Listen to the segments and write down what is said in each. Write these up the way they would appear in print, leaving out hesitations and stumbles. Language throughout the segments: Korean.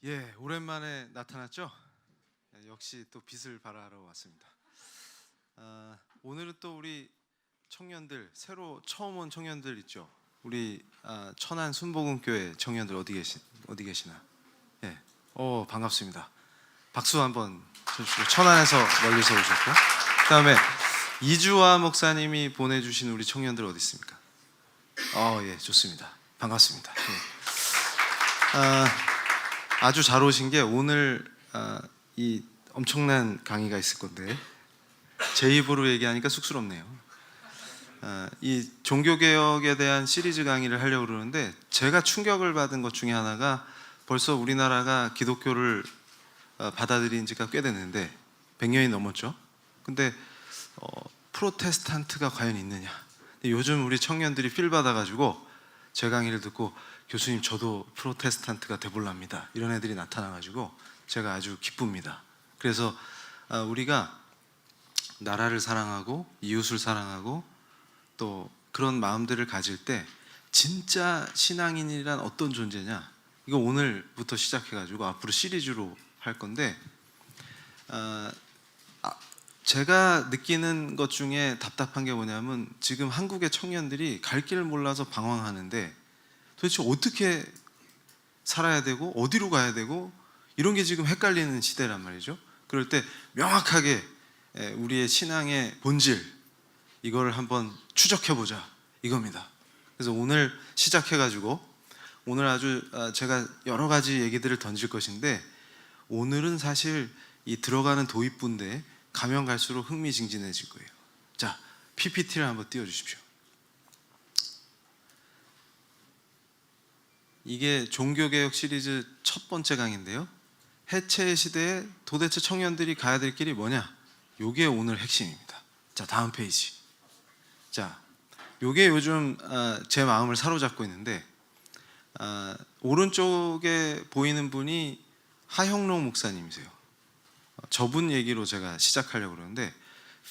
예, 오랜만에 나타났죠? 역시 또 빛을 발하러 왔습니다. 오늘은 또 우리 청년들, 새로 처음 온 청년들 있죠? 우리 천안 순복음교회 청년들 어디 계시나? 예, 반갑습니다. 박수 한번 쳐주시고, 천안에서 멀리서 오셨고, 그다음에 이주화 목사님이 보내주신 우리 청년들 어디 있습니까? 예, 좋습니다. 반갑습니다. 예. 아주 잘 오신 게 오늘 이 엄청난 강의가 있을 건데 제 입으로 얘기하니까 쑥스럽네요. 이 종교개혁에 대한 시리즈 강의를 하려고 그러는데 제가 충격을 받은 것 중에 하나가 벌써 우리나라가 기독교를 받아들인 지가 꽤 됐는데 100년이 넘었죠. 근데 프로테스탄트가 과연 있느냐. 요즘 우리 청년들이 필 받아가지고 제 강의를 듣고 교수님 저도 프로테스탄트가 돼볼랍니다 이런 애들이 나타나가지고 제가 아주 기쁩니다. 그래서 우리가 나라를 사랑하고 이웃을 사랑하고 또 그런 마음들을 가질 때 진짜 신앙인이란 어떤 존재냐, 이거 오늘부터 시작해가지고 앞으로 시리즈로 할 건데 제가 느끼는 것 중에 답답한 게 뭐냐면 지금 한국의 청년들이 갈 길을 몰라서 방황하는데 도대체 어떻게 살아야 되고 어디로 가야 되고 이런 게 지금 헷갈리는 시대란 말이죠. 그럴 때 명확하게 우리의 신앙의 본질, 이걸 한번 추적해보자 이겁니다. 그래서 오늘 시작해가지고 오늘 아주 제가 여러 가지 얘기들을 던질 것인데 오늘은 사실 이 들어가는 도입부인데 가면 갈수록 흥미진진해질 거예요. 자, PPT를 한번 띄워주십시오. 이게 종교개혁 시리즈 첫 번째 강의인데요. 해체의 시대에 도대체 청년들이 가야 될 길이 뭐냐? 요게 오늘 핵심입니다. 자, 다음 페이지. 자, 요게 요즘 제 마음을 사로잡고 있는데 오른쪽에 보이는 분이 하형록 목사님이세요. 저분 얘기로 제가 시작하려고 그러는데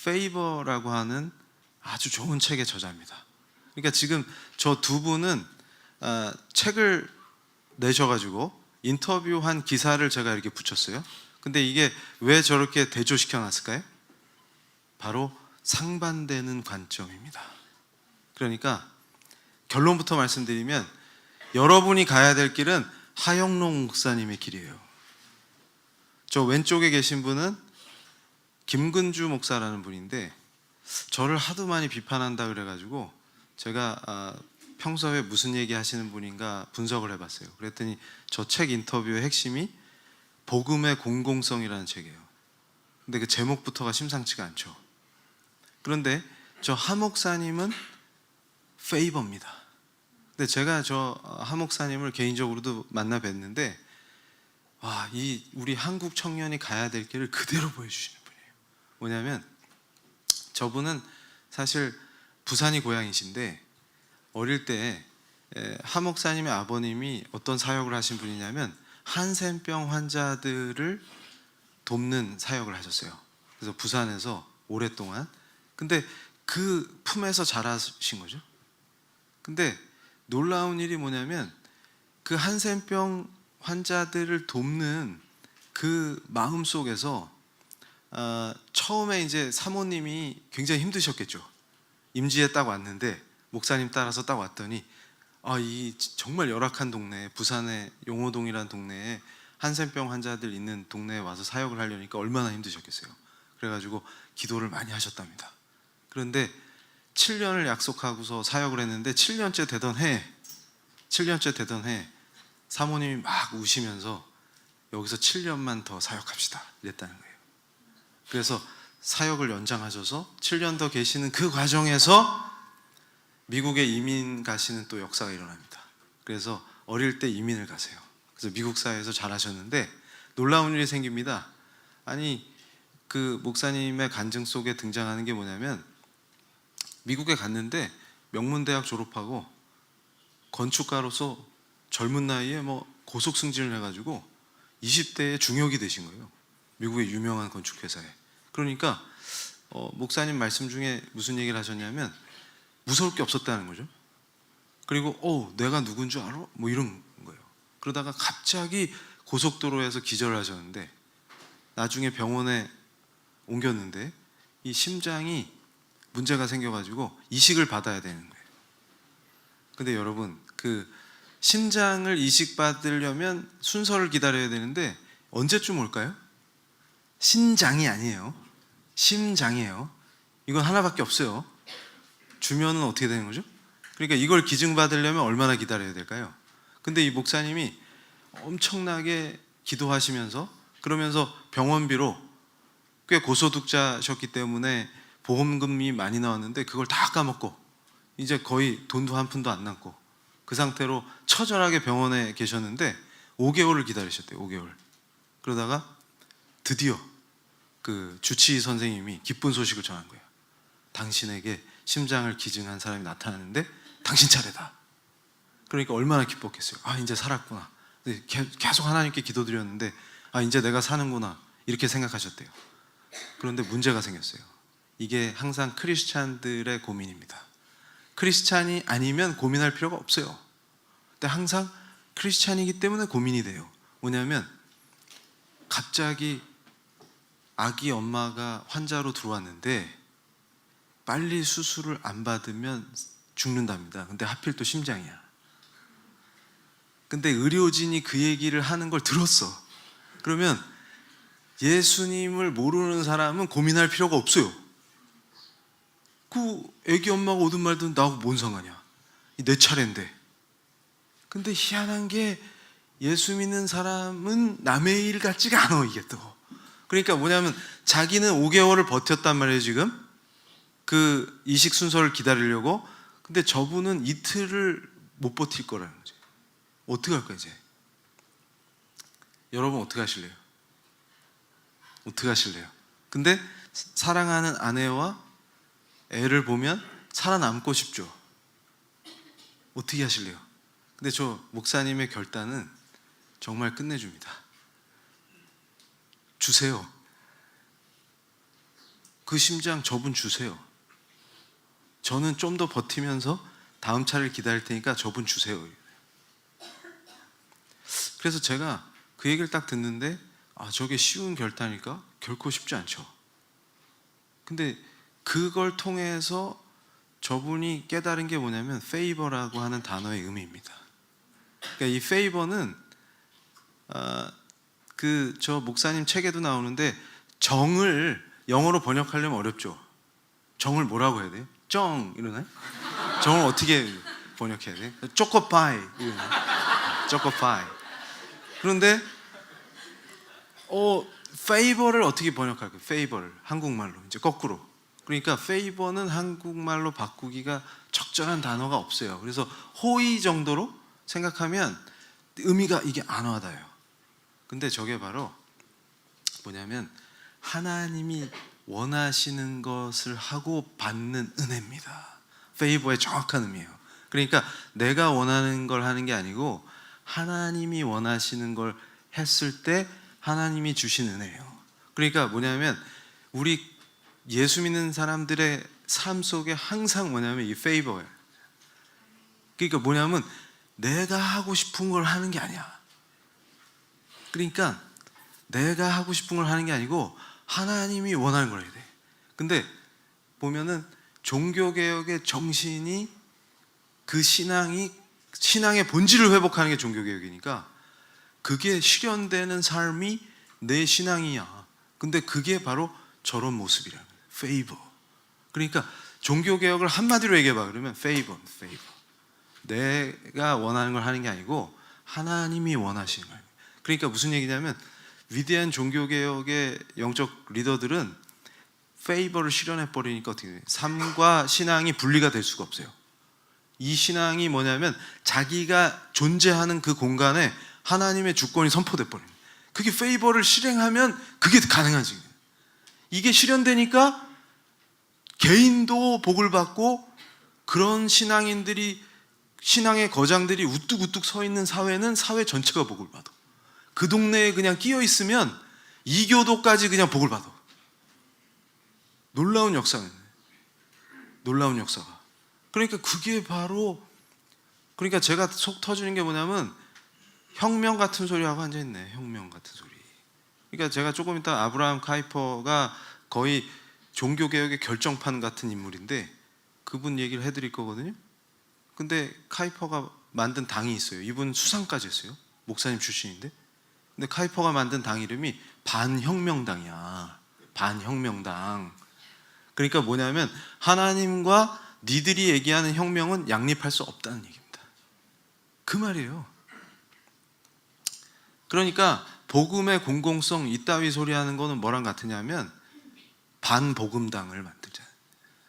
페이버라고 하는 아주 좋은 책의 저자입니다. 그러니까 지금 저 두 분은 책을 내셔가지고 인터뷰한 기사를 제가 이렇게 붙였어요. 근데 이게 왜 저렇게 대조시켜 놨을까요? 바로 상반되는 관점입니다. 그러니까 결론부터 말씀드리면 여러분이 가야 될 길은 하형록 목사님의 길이에요. 저 왼쪽에 계신 분은 김근주 목사라는 분인데 저를 하도 많이 비판한다 그래가지고 제가 평소에 무슨 얘기 하시는 분인가 분석을 해봤어요. 그랬더니 저 책 인터뷰의 핵심이 복음의 공공성이라는 책이에요. 근데 그 제목부터가 심상치가 않죠. 그런데 저 하 목사님은 페이버입니다. 근데 제가 저 하 목사님을 개인적으로도 만나 뵀는데 이 우리 한국 청년이 가야 될 길을 그대로 보여주시는 분이에요. 뭐냐면 저분은 사실 부산이 고향이신데 어릴 때 하 목사님의 아버님이 어떤 사역을 하신 분이냐면 한센병 환자들을 돕는 사역을 하셨어요. 그래서 부산에서 오랫동안, 근데 그 품에서 자라신 거죠. 근데 놀라운 일이 뭐냐면 그 한센병 환자들을 돕는 그 마음 속에서 처음에 이제 사모님이 굉장히 힘드셨겠죠. 임지에 딱 왔는데 목사님 따라서 딱 왔더니 이 정말 열악한 동네, 부산의 용호동이라는 동네에 한센병 환자들 있는 동네에 와서 사역을 하려니까 얼마나 힘드셨겠어요. 그래가지고 기도를 많이 하셨답니다. 그런데 7년을 약속하고서 사역을 했는데 7년째 되던 해 사모님이 막 우시면서 여기서 7년만 더 사역합시다 이랬다는 거예요. 그래서 사역을 연장하셔서 7년 더 계시는 그 과정에서 미국에 이민 가시는 또 역사가 일어납니다. 그래서 어릴 때 이민을 가세요. 그래서 미국 사회에서 잘하셨는데 놀라운 일이 생깁니다. 아니 그 목사님의 간증 속에 등장하는 게 뭐냐면 미국에 갔는데 명문대학 졸업하고 건축가로서 젊은 나이에 고속 승진을 해가지고 20대에 중역이 되신 거예요. 미국의 유명한 건축회사에. 그러니까 목사님 말씀 중에 무슨 얘기를 하셨냐면 무서울 게 없었다는 거죠. 그리고 내가 누군 줄 알아? 이런 거예요. 그러다가 갑자기 고속도로에서 기절을 하셨는데 나중에 병원에 옮겼는데 이 심장이 문제가 생겨가지고 이식을 받아야 되는 거예요. 근데 여러분, 그 심장을 이식받으려면 순서를 기다려야 되는데 언제쯤 올까요? 신장이 아니에요. 심장이에요. 이건 하나밖에 없어요. 주면은 어떻게 되는 거죠? 그러니까 이걸 기증받으려면 얼마나 기다려야 될까요? 근데 이 목사님이 엄청나게 기도하시면서 그러면서 병원비로 꽤 고소득자셨기 때문에 보험금이 많이 나왔는데 그걸 다 까먹고 이제 거의 돈도 한 푼도 안 남고 그 상태로 처절하게 병원에 계셨는데 5개월을 기다리셨대요. 5개월. 그러다가 드디어 그 주치의 선생님이 기쁜 소식을 전한 거예요. 당신에게 심장을 기증한 사람이 나타났는데 당신 차례다. 그러니까 얼마나 기뻤겠어요. 아, 이제 살았구나. 계속 하나님께 기도드렸는데 아, 이제 내가 사는구나 이렇게 생각하셨대요. 그런데 문제가 생겼어요. 이게 항상 크리스찬들의 고민입니다. 크리스찬이 아니면 고민할 필요가 없어요. 근데 항상 크리스찬이기 때문에 고민이 돼요. 뭐냐면 갑자기 아기 엄마가 환자로 들어왔는데 빨리 수술을 안 받으면 죽는답니다. 근데 하필 또 심장이야. 근데 의료진이 그 얘기를 하는 걸 들었어. 그러면 예수님을 모르는 사람은 고민할 필요가 없어요. 그 애기 엄마가 오든 말든 나하고 뭔 상관이야. 내 차례인데. 근데 희한한 게 예수 믿는 사람은 남의 일 같지가 않아, 이게 또. 그러니까 뭐냐면 자기는 5개월을 버텼단 말이에요, 지금. 그 이식 순서를 기다리려고. 근데 저분은 이틀을 못 버틸 거라는 거죠. 어떻게 할까 이제? 여러분 어떻게 하실래요? 어떻게 하실래요? 근데 사랑하는 아내와 애를 보면 살아남고 싶죠. 어떻게 하실래요? 근데 저 목사님의 결단은 정말 끝내줍니다. 주세요. 그 심장 저분 주세요. 저는 좀 더 버티면서 다음 차를 기다릴 테니까 저분 주세요. 그래서 제가 그 얘기를 딱 듣는데 아, 저게 쉬운 결단일까? 결코 쉽지 않죠. 근데 그걸 통해서 저분이 깨달은 게 뭐냐면 페이버라고 하는 단어의 의미입니다. 그러니까 이 페이버는 그 저 목사님 책에도 나오는데 정을 영어로 번역하려면 어렵죠. 정을 뭐라고 해야 돼요? 정 이러나요? 정을 어떻게 번역해야 돼요? 초코파이 이러나요? 초코파이. 그런데 페이버를 어떻게 번역할까요? 페이버를 한국말로 이제 거꾸로. 그러니까 페이버는 한국말로 바꾸기가 적절한 단어가 없어요. 그래서 호의 정도로 생각하면 의미가 이게 안 와닿아요. 근데 저게 바로 뭐냐면 하나님이 원하시는 것을 하고 받는 은혜입니다. 페이버의 정확한 의미예요. 그러니까 내가 원하는 걸 하는 게 아니고 하나님이 원하시는 걸 했을 때 하나님이 주신 은혜예요. 그러니까 뭐냐면 우리 예수 믿는 사람들의 삶 속에 항상 뭐냐면 이 페이버예요. 그러니까 뭐냐면 내가 하고 싶은 걸 하는 게 아니야. 그러니까 내가 하고 싶은 걸 하는 게 아니고 하나님이 원하는 걸 해야 돼. 근데 보면은 종교개혁의 정신이 그 신앙의 본질을 회복하는 게 종교개혁이니까 그게 실현되는 삶이 내 신앙이야. 근데 그게 바로 저런 모습이라는 거예요. 페이버. 그러니까 종교개혁을 한마디로 얘기해봐. 그러면 페이버. 내가 원하는 걸 하는 게 아니고 하나님이 원하시는 거예요. 그러니까 무슨 얘기냐면 위대한 종교개혁의 영적 리더들은 페이버를 실현해버리니까 어떻게 돼요? 삶과 신앙이 분리가 될 수가 없어요. 이 신앙이 뭐냐면 자기가 존재하는 그 공간에 하나님의 주권이 선포돼 버려요. 그게 페이버를 실행하면 그게 가능하지. 이게 실현되니까 개인도 복을 받고 그런 신앙인들이 신앙의 거장들이 우뚝우뚝 서 있는 사회는 사회 전체가 복을 받아. 그 동네에 그냥 끼어 있으면 이교도까지 그냥 복을 받아. 놀라운 역사는. 놀라운 역사가. 그러니까 그게 바로 그러니까 제가 속 터지는 게 뭐냐면 혁명 같은 소리하고 앉아있네. 혁명 같은 소리. 그러니까 제가 조금 이따 아브라함 카이퍼가 거의 종교개혁의 결정판 같은 인물인데 그분 얘기를 해드릴 거거든요. 근데 카이퍼가 만든 당이 있어요. 이분 수상까지 했어요. 목사님 출신인데. 근데 카이퍼가 만든 당 이름이 반혁명당이야. 반혁명당. 그러니까 뭐냐면 하나님과 니들이 얘기하는 혁명은 양립할 수 없다는 얘기입니다. 그 말이에요. 그러니까 복음의 공공성 이따위 소리하는 거는 뭐랑 같으냐면 반복음당을 만들자.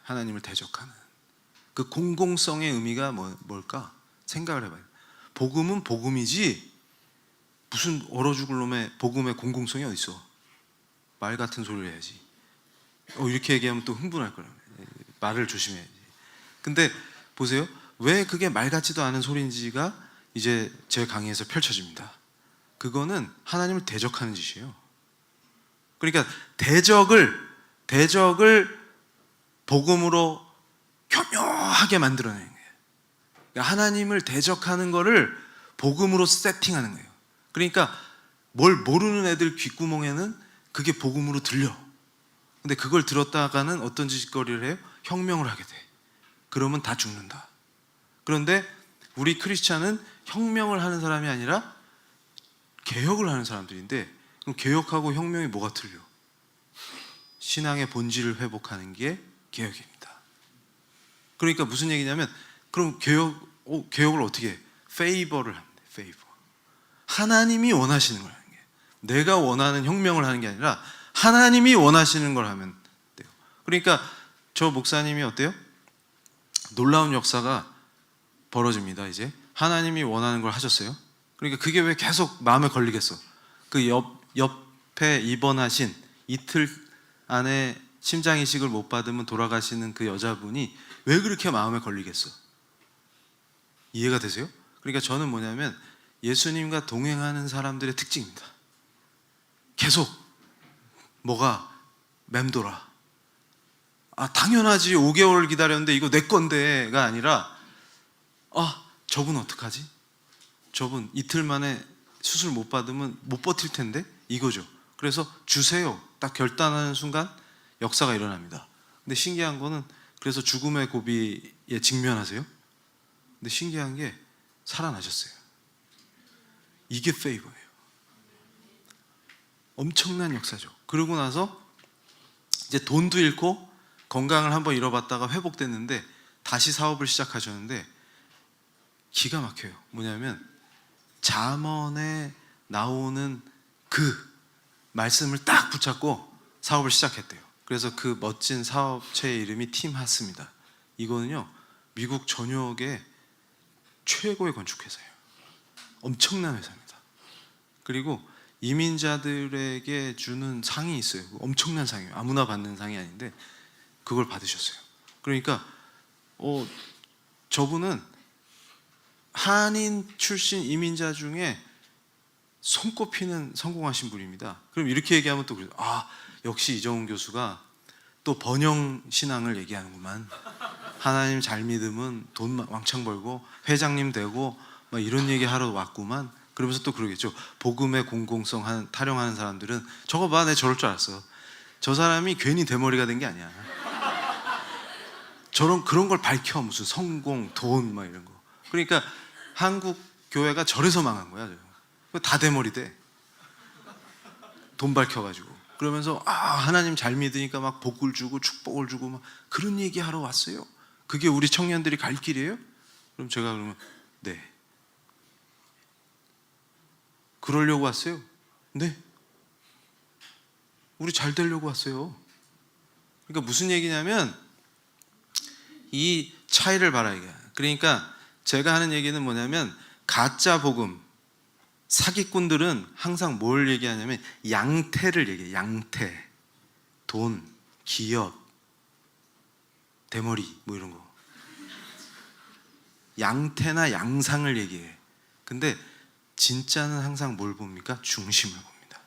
하나님을 대적하는 그 공공성의 의미가 뭘까? 생각을 해봐요. 복음은 복음이지 무슨 얼어 죽을 놈의 복음의 공공성이 어디 있어? 말 같은 소리를 해야지. 이렇게 얘기하면 또 흥분할 거라고. 말을 조심해야지. 근데 보세요. 왜 그게 말 같지도 않은 소리인지가 이제 제 강의에서 펼쳐집니다. 그거는 하나님을 대적하는 짓이에요. 그러니까 대적을 복음으로 교묘하게 만들어내는 거예요. 그러니까 하나님을 대적하는 거를 복음으로 세팅하는 거예요. 그러니까 뭘 모르는 애들 귓구멍에는 그게 복음으로 들려. 근데 그걸 들었다가는 어떤 짓거리를 해요? 혁명을 하게 돼. 그러면 다 죽는다. 그런데 우리 크리스찬은 혁명을 하는 사람이 아니라 개혁을 하는 사람들인데, 그럼 개혁하고 혁명이 뭐가 틀려? 신앙의 본질을 회복하는 게 개혁입니다. 그러니까 무슨 얘기냐면, 그럼 개혁을 어떻게 해? 페이버를 합니다. 페이버. 하나님이 원하시는 걸 하는 게, 내가 원하는 혁명을 하는 게 아니라 하나님이 원하시는 걸 하면 돼요. 그러니까 저 목사님이 어때요? 놀라운 역사가 벌어집니다. 이제 하나님이 원하는 걸 하셨어요. 그러니까 그게 왜 계속 마음에 걸리겠어? 그 옆에 입원하신 이틀 안에 심장 이식을 못 받으면 돌아가시는 그 여자분이 왜 그렇게 마음에 걸리겠어? 이해가 되세요? 그러니까 저는 뭐냐면 예수님과 동행하는 사람들의 특징입니다. 계속 뭐가 맴돌아. 당연하지. 5개월 기다렸는데 이거 내 건데가 아니라 저분 어떡하지? 저분 이틀 만에 수술 못 받으면 못 버틸 텐데 이거죠. 그래서 주세요. 딱 결단하는 순간 역사가 일어납니다. 근데 신기한 거는 그래서 죽음의 고비에 직면하세요. 근데 신기한 게 살아나셨어요. 이게 페이버예요. 엄청난 역사죠. 그러고 나서 이제 돈도 잃고 건강을 한번 잃어봤다가 회복됐는데 다시 사업을 시작하셨는데 기가 막혀요. 뭐냐면 잠언에 나오는 그 말씀을 딱 붙잡고 사업을 시작했대요. 그래서 그 멋진 사업체의 이름이 팀하스입니다. 이거는요 미국 전역의 최고의 건축회사예요. 엄청난 회사입니다. 그리고 이민자들에게 주는 상이 있어요. 엄청난 상이에요. 아무나 받는 상이 아닌데 그걸 받으셨어요. 그러니까 저분은 한인 출신 이민자 중에 손꼽히는 성공하신 분입니다. 그럼 이렇게 얘기하면 또 그래요. 역시 이정훈 교수가 또 번영 신앙을 얘기하는구만. 하나님 잘 믿으면 돈 왕창 벌고 회장님 되고 막 이런 얘기 하러 왔구만. 그러면서 또 그러겠죠. 복음의 공공성 타령하는 사람들은 저거 봐, 내가 저럴 줄 알았어. 저 사람이 괜히 대머리가 된 게 아니야. 그런 걸 밝혀. 무슨 성공, 돈 막 이런 거. 그러니까 한국 교회가 저래서 망한 거야. 다 대머리 돼. 돈 밝혀가지고. 그러면서 하나님 잘 믿으니까 막 복을 주고 축복을 주고 막 그런 얘기 하러 왔어요. 그게 우리 청년들이 갈 길이에요? 그럼 제가 그러면 네. 그러려고 왔어요? 네. 우리 잘 되려고 왔어요. 그러니까 무슨 얘기냐면 이 차이를 봐라 이게. 그러니까 제가 하는 얘기는 뭐냐면 가짜 복음, 사기꾼들은 항상 뭘 얘기하냐면 양태를 얘기해요. 양태, 돈, 기업, 대머리 뭐 이런 거. 양태나 양상을 얘기해. 근데 진짜는 항상 뭘 봅니까? 중심을 봅니다.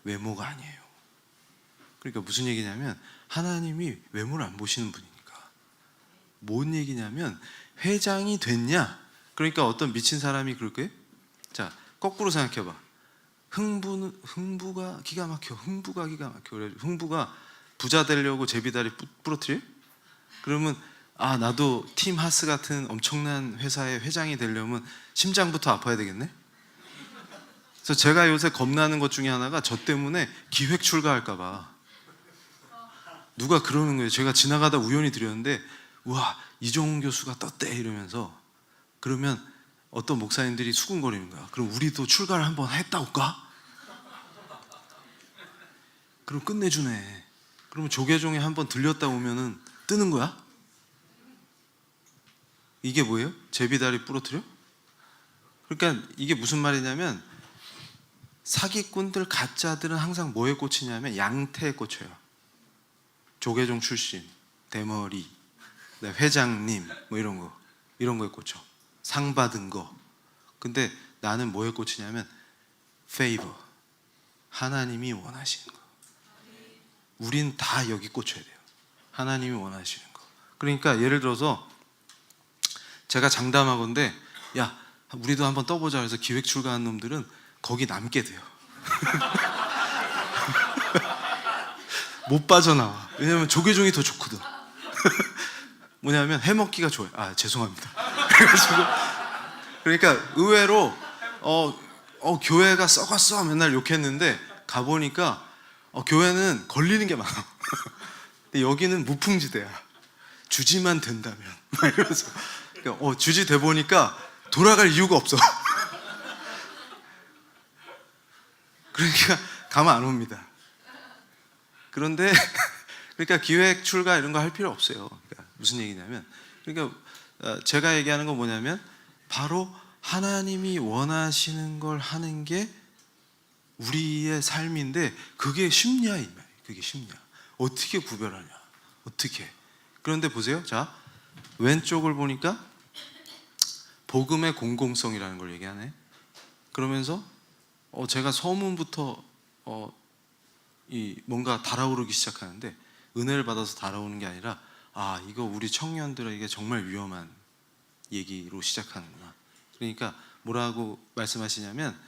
외모가 아니에요. 그러니까 무슨 얘기냐면 하나님이 외모를 안 보시는 분이니까. 뭔 얘기냐면 회장이 됐냐 그러니까 어떤 미친 사람이 그럴 거예요. 자, 거꾸로 생각해봐. 흥부가 기가 막혀. 흥부가 기가 막혀. 그래, 흥부가 부자 되려고 제비다리 부러뜨려? 그러면 아, 나도 팀 하스 같은 엄청난 회사의 회장이 되려면 심장부터 아파야 되겠네. 그래서 제가 요새 겁나는 것 중에 하나가 저 때문에 기획 출가할까 봐. 누가 그러는 거예요. 제가 지나가다 우연히 들었는데 우와, 이종훈 교수가 떴대 이러면서. 그러면 어떤 목사님들이 수군거리는 거야. 그럼 우리도 출가를 한번 했다 올까? 그럼 끝내주네. 그러면 조계종에 한번 들렸다 오면은 뜨는 거야? 이게 뭐예요? 제비다리 부러뜨려? 그러니까 이게 무슨 말이냐면 사기꾼들 가짜들은 항상 뭐에 꽂히냐면 양태에 꽂혀요. 조계종 출신, 대머리, 회장님 뭐 이런 거에 꽂혀. 상 받은 거. 근데 나는 뭐에 꽂히냐면 favor, 하나님이 원하시는 거. 우린 다 여기 꽂혀야 돼요. 하나님이 원하시는 거. 그러니까 예를 들어서 제가 장담하건대 야, 우리도 한번 떠보자 해서 기획 출가한 놈들은 거기 남게 돼요. 못 빠져나와. 왜냐면 조계종이 더 좋거든. 뭐냐면 해먹기가 좋아요. 아, 죄송합니다. 그래가지고 그러니까 의외로 교회가 썩었어 맨날 욕했는데 가보니까 교회는 걸리는 게 많아. 근데 여기는 무풍지대야. 주지만 된다면 막 이러면서 주지 돼 보니까 돌아갈 이유가 없어. 그러니까 가만 안 옵니다. 그런데 그러니까 기획 출가 이런 거 할 필요 없어요. 그러니까 무슨 얘기냐면 그러니까 제가 얘기하는 건 뭐냐면 바로 하나님이 원하시는 걸 하는 게 우리의 삶인데 그게 쉽냐 이 말이에요. 그게 쉽냐. 어떻게 구별하냐. 어떻게. 그런데 보세요. 자, 왼쪽을 보니까 복음의 공공성이라는 걸 얘기하네. 그러면서 제가 서문부터 뭔가 달아오르기 시작하는데 은혜를 받아서 달아오는 게 아니라 아, 이거 우리 청년들에게 정말 위험한 얘기로 시작하는구나. 그러니까 뭐라고 말씀하시냐면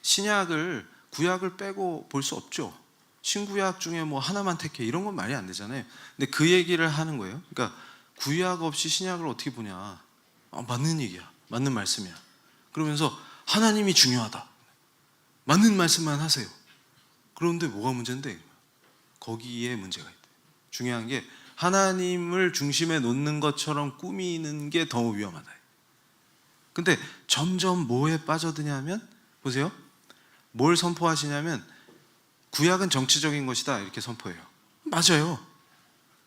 신약을 구약을 빼고 볼 수 없죠. 신구약 중에 뭐 하나만 택해 이런 건 말이 안 되잖아요. 근데 그 얘기를 하는 거예요. 그러니까 구약 없이 신약을 어떻게 보냐. 맞는 얘기야. 맞는 말씀이야. 그러면서 하나님이 중요하다. 맞는 말씀만 하세요. 그런데 뭐가 문제인데? 거기에 문제가 있대. 중요한 게 하나님을 중심에 놓는 것처럼 꾸미는 게 더 위험하다. 근데 점점 뭐에 빠져드냐면 보세요. 뭘 선포하시냐면 구약은 정치적인 것이다 이렇게 선포해요. 맞아요.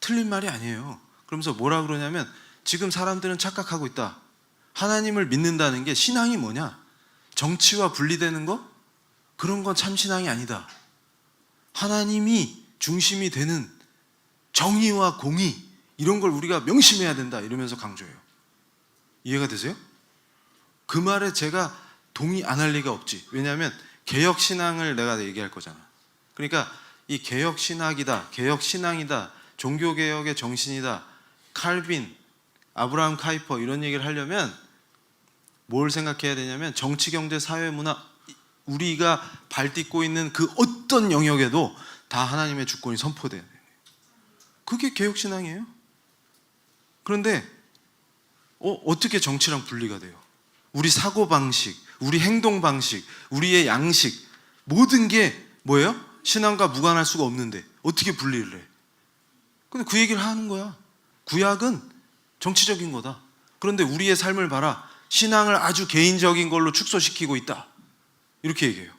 틀린 말이 아니에요. 그러면서 뭐라 그러냐면 지금 사람들은 착각하고 있다. 하나님을 믿는다는 게 신앙이 뭐냐? 정치와 분리되는 거? 그런 건 참 신앙이 아니다. 하나님이 중심이 되는 정의와 공의 이런 걸 우리가 명심해야 된다 이러면서 강조해요. 이해가 되세요? 그 말에 제가 동의 안 할 리가 없지. 왜냐하면 개혁신앙을 내가 얘기할 거잖아. 그러니까 이 개혁신학이다, 개혁신앙이다, 종교개혁의 정신이다, 칼빈, 아브라함 카이퍼 이런 얘기를 하려면 뭘 생각해야 되냐면 정치, 경제, 사회, 문화 우리가 발딛고 있는 그 어떤 영역에도 다 하나님의 주권이 선포돼야 돼요. 그게 개혁신앙이에요. 그런데 어떻게 정치랑 분리가 돼요? 우리 사고방식, 우리 행동방식, 우리의 양식 모든 게 뭐예요? 신앙과 무관할 수가 없는데 어떻게 분리를 해? 근데 그 얘기를 하는 거야. 구약은 정치적인 거다. 그런데 우리의 삶을 봐라. 신앙을 아주 개인적인 걸로 축소시키고 있다. 이렇게 얘기해요.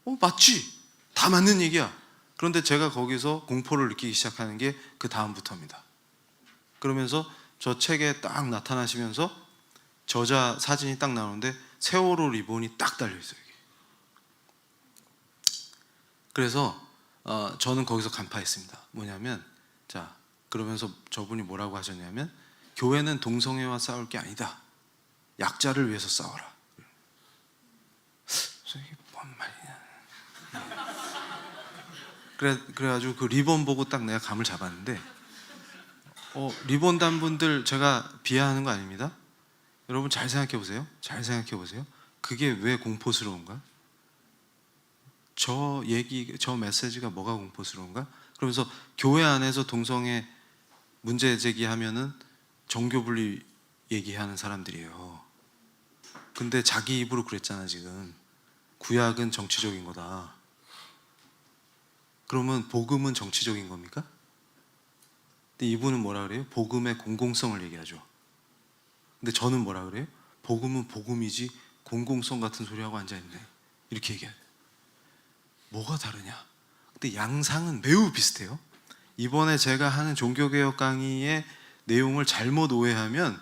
맞지? 다 맞는 얘기야. 그런데 제가 거기서 공포를 느끼기 시작하는 게 그 다음부터입니다. 그러면서 저 책에 딱 나타나시면서 저자 사진이 딱 나오는데 세월호 리본이 딱 달려있어요. 여기. 그래서 저는 거기서 간파했습니다. 뭐냐면 자, 그러면서 저분이 뭐라고 하셨냐면 교회는 동성애와 싸울 게 아니다. 약자를 위해서 싸워라. 이게 뭔 말이냐. 그래가지고 그 리본 보고 딱 내가 감을 잡았는데 리본 단 분들 제가 비하하는 거 아닙니다. 여러분 잘 생각해 보세요. 잘 생각해 보세요. 그게 왜 공포스러운가? 저 메시지가 뭐가 공포스러운가? 그러면서 교회 안에서 동성애 문제 제기하면은 종교 분리 얘기하는 사람들이에요. 근데 자기 입으로 그랬잖아 지금. 구약은 정치적인 거다. 그러면 복음은 정치적인 겁니까? 근데 이분은 뭐라 그래요? 복음의 공공성을 얘기하죠. 근데 저는 뭐라 그래요? 복음은 복음이지 공공성 같은 소리하고 앉아있네. 이렇게 얘기해요. 뭐가 다르냐? 근데 양상은 매우 비슷해요. 이번에 제가 하는 종교개혁 강의의 내용을 잘못 오해하면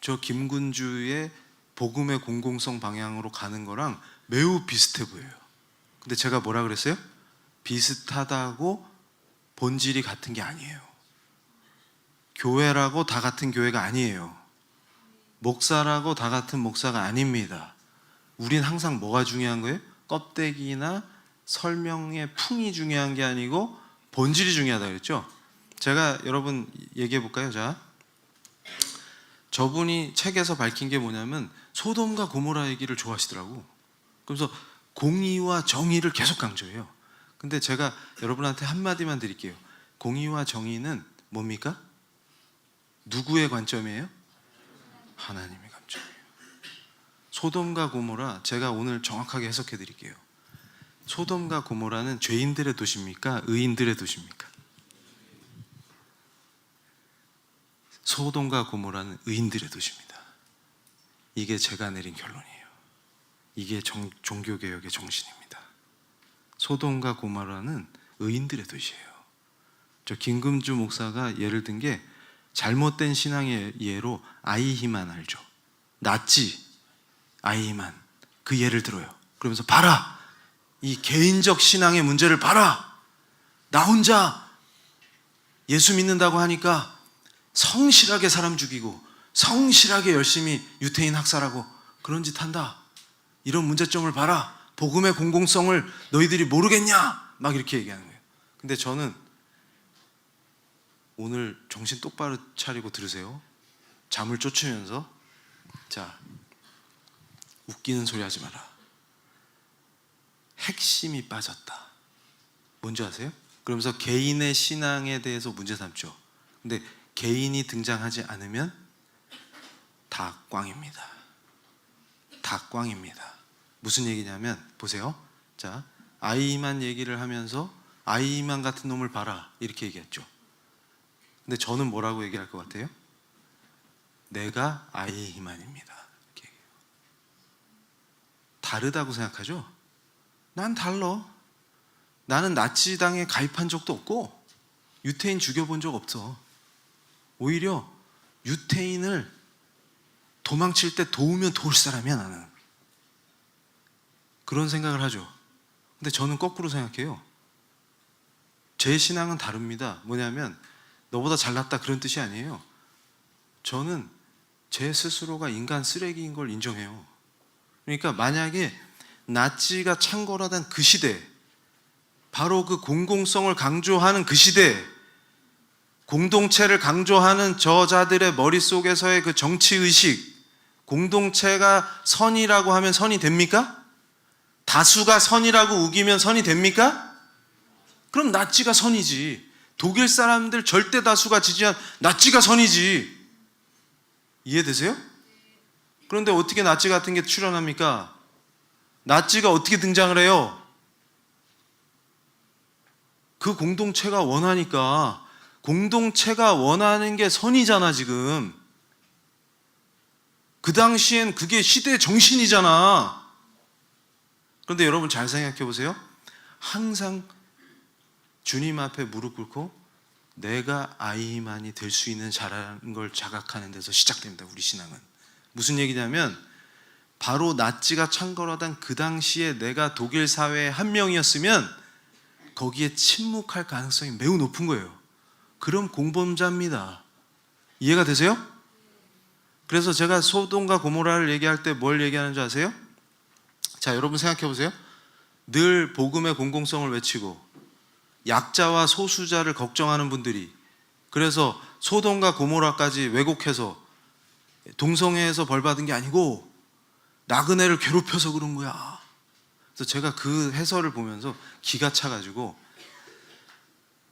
저 김군주의 복음의 공공성 방향으로 가는 거랑 매우 비슷해 보여요. 근데 제가 뭐라 그랬어요? 비슷하다고 본질이 같은 게 아니에요. 교회라고 다 같은 교회가 아니에요. 목사라고 다 같은 목사가 아닙니다. 우린 항상 뭐가 중요한 거예요? 껍데기나 설명의 풍이 중요한 게 아니고 본질이 중요하다 그랬죠? 제가 여러분 얘기해 볼까요? 자, 저분이 책에서 밝힌 게 뭐냐면 소돔과 고모라 얘기를 좋아하시더라고. 그래서 공의와 정의를 계속 강조해요. 근데 제가 여러분한테 한마디만 드릴게요. 공의와 정의는 뭡니까? 누구의 관점이에요? 하나님의 관점이에요. 소돔과 고모라 제가 오늘 정확하게 해석해 드릴게요. 소돔과 고모라는 죄인들의 도시입니까? 의인들의 도시입니까? 소돔과 고모라는 의인들의 도시입니다. 이게 제가 내린 결론이에요. 이게 종교개혁의 정신입니다. 소돔과 고모라는 의인들의 도시예요. 저 김금주 목사가 예를 든 게 잘못된 신앙의 예로 아이히만 알죠? 낫지 아이히만 그 예를 들어요. 그러면서 봐라, 이 개인적 신앙의 문제를 봐라. 나 혼자 예수 믿는다고 하니까 성실하게 사람 죽이고 성실하게 열심히 유태인 학살하고 그런 짓 한다. 이런 문제점을 봐라. 복음의 공공성을 너희들이 모르겠냐? 막 이렇게 얘기하는 거예요. 근데 저는 오늘 정신 똑바로 차리고 들으세요. 잠을 쫓으면서 자, 웃기는 소리 하지 마라. 핵심이 빠졌다. 뭔지 아세요? 그러면서 개인의 신앙에 대해서 문제 삼죠. 근데 개인이 등장하지 않으면 다 꽝입니다. 다 꽝입니다. 무슨 얘기냐면 보세요. 자, 아이만 얘기를 하면서 아이만 같은 놈을 봐라 이렇게 얘기했죠. 근데 저는 뭐라고 얘기할 것 같아요? 내가 아이히만입니다. 이렇게 얘기해요. 다르다고 생각하죠? 난 달라. 나는 나치당에 가입한 적도 없고 유태인 죽여본 적 없어. 오히려 유태인을 도망칠 때 도우면 도울 사람이야 나는. 그런 생각을 하죠. 근데 저는 거꾸로 생각해요. 제 신앙은 다릅니다. 뭐냐면 너보다 잘났다 그런 뜻이 아니에요. 저는 제 스스로가 인간 쓰레기인 걸 인정해요. 그러니까 만약에 나치가 창궐하던 그 시대, 바로 그 공공성을 강조하는 그 시대, 공동체를 강조하는 저자들의 머릿속에서의 그 정치의식, 공동체가 선이라고 하면 선이 됩니까? 다수가 선이라고 우기면 선이 됩니까? 그럼 나치가 선이지. 독일 사람들 절대 다수가 지지한 나치가 선이지. 이해되세요? 그런데 어떻게 나치 같은 게 출현합니까? 나치가 어떻게 등장을 해요? 그 공동체가 원하니까. 공동체가 원하는 게 선이잖아 지금. 그 당시엔 그게 시대의 정신이잖아. 그런데 여러분 잘 생각해 보세요. 항상 주님 앞에 무릎 꿇고 내가 아이만이 될 수 있는 자라는 걸 자각하는 데서 시작됩니다. 우리 신앙은. 무슨 얘기냐면 바로 나치가 창궐하던 그 당시에 내가 독일 사회의 한 명이었으면 거기에 침묵할 가능성이 매우 높은 거예요. 그럼 공범자입니다. 이해가 되세요? 그래서 제가 소돔과 고모라를 얘기할 때 뭘 얘기하는 줄 아세요? 자, 여러분 생각해 보세요. 늘 복음의 공공성을 외치고 약자와 소수자를 걱정하는 분들이 그래서 소돔과 고모라까지 왜곡해서 동성애에서 벌 받은 게 아니고 나그네를 괴롭혀서 그런 거야. 그래서 제가 그 해설을 보면서 기가 차가지고,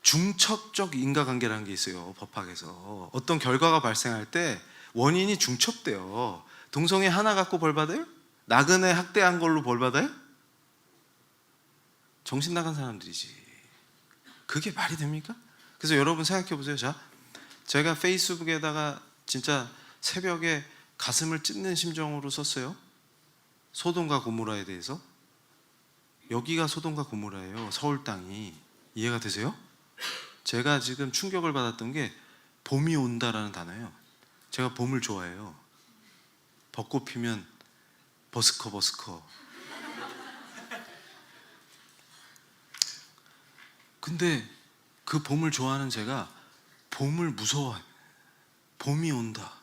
중첩적 인과관계라는 게 있어요. 법학에서 어떤 결과가 발생할 때 원인이 중첩돼요. 동성애 하나 갖고 벌 받아요? 나그네 학대한 걸로 벌 받아요? 정신 나간 사람들이지. 그게 말이 됩니까? 그래서 여러분 생각해 보세요. 자, 제가 페이스북에다가 진짜 새벽에 가슴을 찢는 심정으로 썼어요. 소돔과 고모라에 대해서. 여기가 소돔과 고모라예요. 서울 땅이. 이해가 되세요? 제가 지금 충격을 받았던 게 봄이 온다라는 단어예요. 제가 봄을 좋아해요. 벚꽃 피면 버스커. 근데 그 봄을 좋아하는 제가 봄을 무서워해요. 봄이 온다.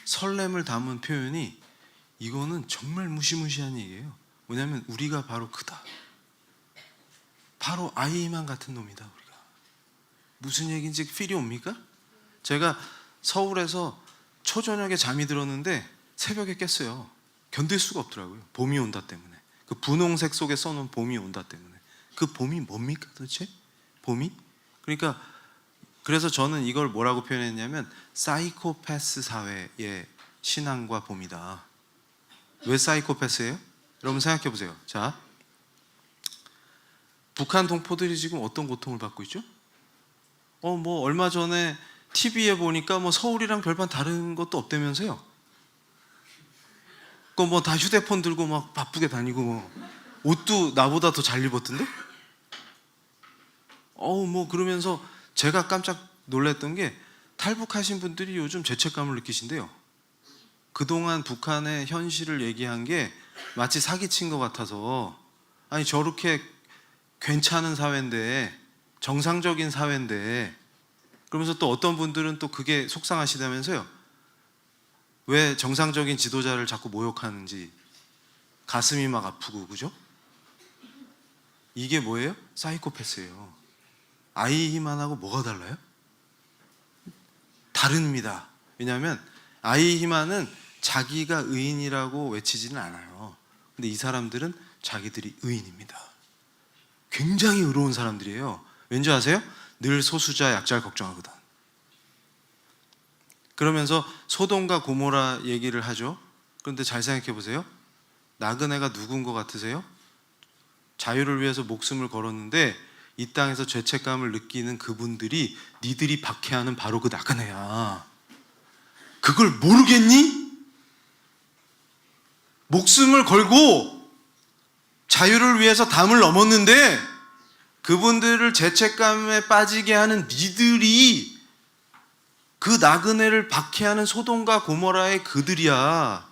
설렘을 담은 표현이, 이거는 정말 무시무시한 얘기예요. 왜냐하면 우리가 바로 그다. 바로 아이만 같은 놈이다. 우리가. 무슨 얘기인지 필이 옵니까? 제가 서울에서 초저녁에 잠이 들었는데 새벽에 깼어요. 견딜 수가 없더라고요. 봄이 온다 때문에. 그 분홍색 속에 써놓은 봄이 온다 때문에. 그 봄이 뭡니까 도대체? 봄이? 그러니까 그래서 저는 이걸 뭐라고 표현했냐면 사이코패스 사회의 신앙과 봄이다. 왜 사이코패스예요? 여러분 생각해 보세요. 자, 북한 동포들이 지금 어떤 고통을 받고 있죠? 뭐 얼마 전에 TV에 보니까 뭐 서울이랑 별반 다른 것도 없다면서요. 그 뭐 다 휴대폰 들고 막 바쁘게 다니고 뭐 옷도 나보다 더 잘 입었던데? 뭐 그러면서 제가 깜짝 놀랐던 게, 탈북하신 분들이 요즘 죄책감을 느끼신대요. 그동안 북한의 현실을 얘기한 게 마치 사기친 것 같아서, 아니 저렇게 괜찮은 사회인데, 정상적인 사회인데, 그러면서 또 어떤 분들은 또 그게 속상하시다면서요. 왜 정상적인 지도자를 자꾸 모욕하는지 가슴이 막 아프고, 그죠? 이게 뭐예요? 사이코패스예요. 아이 힘안하고 뭐가 달라요? 다릅니다. 왜냐하면 아이 힘안은 자기가 의인이라고 외치지는 않아요. 근데 이 사람들은 자기들이 의인입니다. 굉장히 의로운 사람들이에요. 왠지 아세요? 늘 소수자 약자를 걱정하거든. 그러면서 소돔과 고모라 얘기를 하죠. 그런데 잘 생각해 보세요. 나그네가 누군 것 같으세요? 자유를 위해서 목숨을 걸었는데 이 땅에서 죄책감을 느끼는 그분들이 니들이 박해하는 바로 그 나그네야. 그걸 모르겠니? 목숨을 걸고 자유를 위해서 담을 넘었는데 그분들을 죄책감에 빠지게 하는 니들이 그 나그네를 박해하는 소돔과 고모라의 그들이야.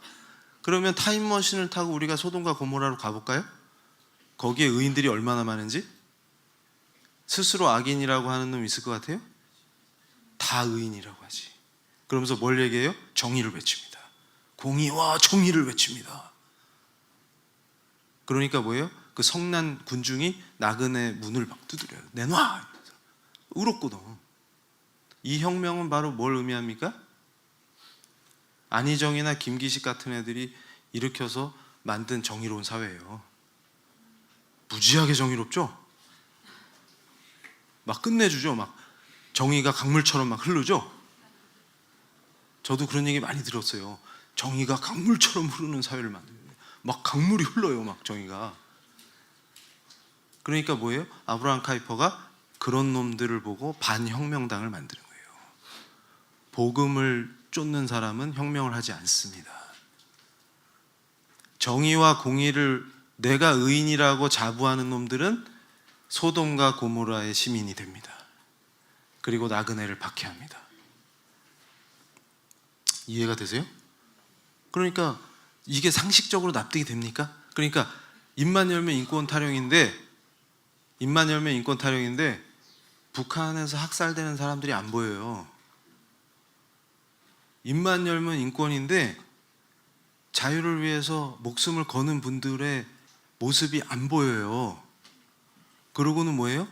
그러면 타임머신을 타고 우리가 소돔과 고모라로 가볼까요? 거기에 의인들이 얼마나 많은지? 스스로 악인이라고 하는 놈 있을 것 같아요? 다 의인이라고 하지. 그러면서 뭘 얘기해요? 정의를 외칩니다. 공의와 정의를 외칩니다. 그러니까 뭐예요? 그 성난 군중이 나그네 문을 막 두드려요. 내놔! 의롭거든. 이 혁명은 바로 뭘 의미합니까? 안희정이나 김기식 같은 애들이 일으켜서 만든 정의로운 사회예요. 무지하게 정의롭죠? 막 끝내주죠. 막 정의가 강물처럼 막 흐르죠. 저도 그런 얘기 많이 들었어요. 정의가 강물처럼 흐르는 사회를 만들어요. 막 강물이 흘러요. 막 정의가. 그러니까 뭐예요? 아브라함 카이퍼가 그런 놈들을 보고 반혁명당을 만드는 거예요. 복음을 쫓는 사람은 혁명을 하지 않습니다. 정의와 공의를 내가 의인이라고 자부하는 놈들은 소돔과 고모라의 시민이 됩니다. 그리고 나그네를 박해합니다. 이해가 되세요? 그러니까 이게 상식적으로 납득이 됩니까? 그러니까 입만 열면 인권 타령인데 북한에서 학살되는 사람들이 안 보여요. 입만 열면 인권인데 자유를 위해서 목숨을 거는 분들의 모습이 안 보여요. 그러고는 뭐예요?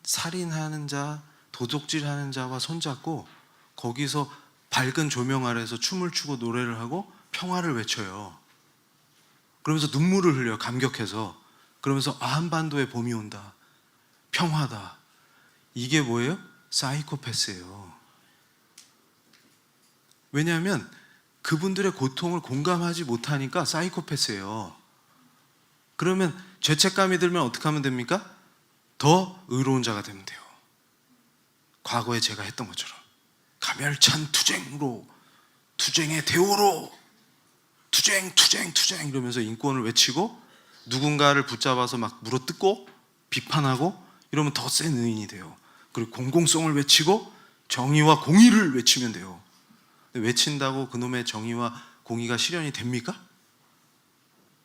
살인하는 자, 도둑질하는 자와 손잡고 거기서 밝은 조명 아래에서 춤을 추고 노래를 하고 평화를 외쳐요. 그러면서 눈물을 흘려요. 감격해서. 그러면서 한반도에 봄이 온다. 평화다. 이게 뭐예요? 사이코패스예요. 왜냐하면 그분들의 고통을 공감하지 못하니까 사이코패스예요. 그러면 죄책감이 들면 어떻게 하면 됩니까? 더 의로운 자가 되면 돼요. 과거에 제가 했던 것처럼 가멸찬 투쟁으로, 투쟁의 대오로, 투쟁 이러면서 인권을 외치고 누군가를 붙잡아서 막 물어뜯고 비판하고 이러면 더 센 의인이 돼요. 그리고 공공성을 외치고 정의와 공의를 외치면 돼요. 외친다고 그놈의 정의와 공의가 실현이 됩니까?